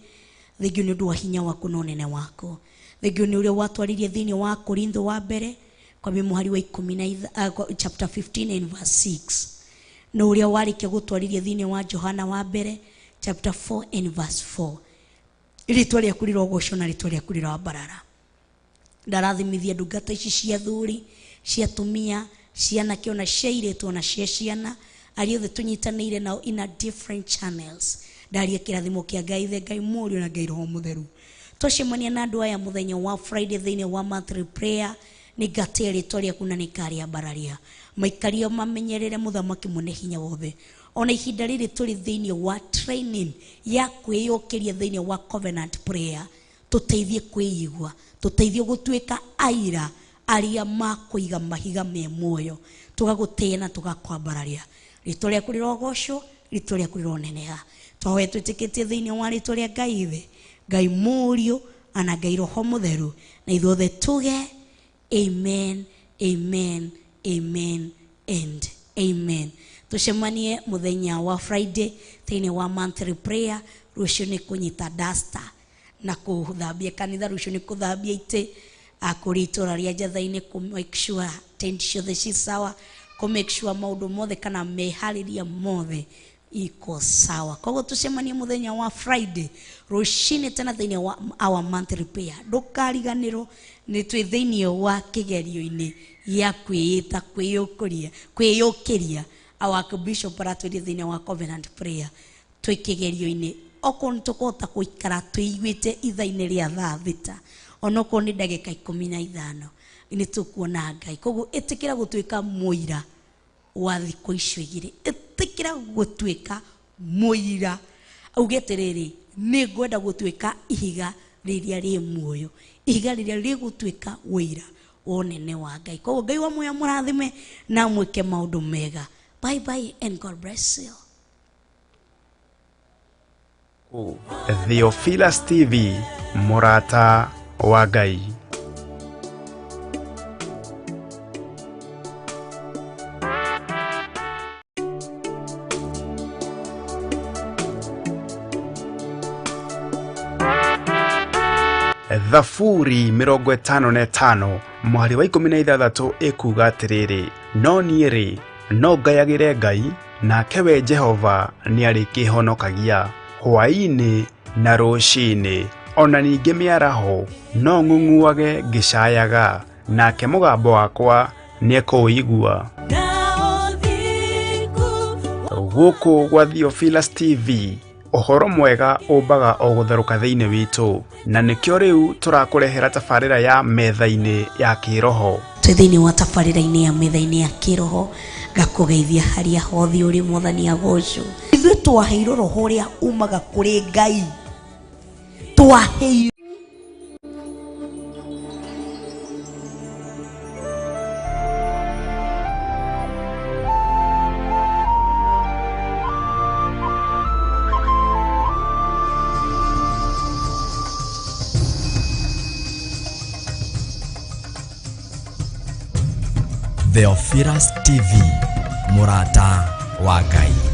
Thengio ni undu wa hinya waku na unene wako. Thengio ni uria watwaririe thini wa Korintho wa mbere kwa muhari wa 10 chapter 15 and verse 6. Na uria warikia gutwaririe thini wa Johana wa mbere chapter 4 and verse 4. Ritwa riaku rirogocwo na ritwa riaku rirwambarara. Ndarathimithia ndungata ici cia thuri, cia tumia, ciana kiona cia iretu na cia ciana aria othe tunyitanire nao in a different channels. Ndaria kirathimo kia Ngai the Ngai Murio na Ngai Roho Mutheru. Twacemania na andu aya muthenya wa Friday thini wa monthly prayer ni ngate ritwa rĩaku na nĩngarĩa mbararia maikario mamenyerere mũthamaki mũne hinya wothe ona ihinda rĩrĩ tũrĩ thĩinĩ wa training ya kwĩyũkĩria thĩinĩ wa covenant prayer tũteithie kwĩigua tũteithie gũtuĩka aira arĩa makũiga mahiga me muoyo tũgagũtĩĩa na tũgakwambararia rĩtwa rĩaku rĩrogocwo rĩtwa rĩaku rĩroneneha twahoya twĩtĩkĩtie thĩinĩ wa rĩtwa rĩa Ngai Ithe Ngai Mũriũ ana Ngai Roho Mũtheru na ithuothe tuge amen amen amen and amen tucemanie muthenya wa Friday thĩinĩ wa monthly prayer rũciũ nĩ kũnyita duster na kũthambia kanitha rũciũ nĩ kũthambia itĩ akũrĩ itũra rĩa Njatha-inĩ ku make sure tent ciothe ci sawa ku make sure maũndũ mothe kana meharĩria mothe iko sawa koguo tucemanie muthenya wa Friday rũcinĩ tena thĩinĩ wa our monthly prayer ndũkariganĩrwo nĩ twĩ thĩinĩ wa kĩgerio-inĩ ya kwĩĩta kwĩyũkĩria our bishop aratwĩria thĩinĩ wa covenant prayer twĩ kĩgerio-inĩ okorwo nĩtũkũhota gũikara twĩiguĩte itha-inĩ rĩa thaa thita onokorwo nĩ ndagĩka 15 nĩ tũkuona Ngai koguo ĩtĩkĩra gũtuĩka mũira wa thikũ icio igĩrĩ ĩtĩkĩra gũtuĩka mũira auge atĩrĩrĩ nĩ ngwenda gũtuĩka ihiga rĩrĩa rĩ muoyo ihiga rĩrĩa rĩgũtuĩka wĩira wonene wa Ngai koguo Ngai wa muoyo mũrathime na mwĩke maũndũ mega bye bye and God bless you. Theophilus TV Murata wa Ngai. Thaburi 55 mwari wa 16 ikuga atĩrĩrĩ no niĩ no ngayagĩre Ngai nake we Jehova nĩ arĩ kĩhonokagia hwa-ini na ruci-ini ona ningĩ mĩaraho no ng'ung'uage ngĩcayaga nake mũgambo wakwa nĩ ekũigua gũkũ gwa Theophilus TV ũhoro mwega ũmbaga o gũtherũka thĩinĩ witũ na nĩkĩo rĩu tũrakũrehera tabarĩra ya metha-ini ya Kiroho thĩinĩ wa tabarĩra-inĩ ya metha-ini ya Kiroho ngakũgeithia harĩa hothe ũrĩ Mwathani agocwo ithuĩ twaheirwo roho ũrĩa umaga kũrĩ Ngai twaheirwo Theophilus TV Murata wa Ngai.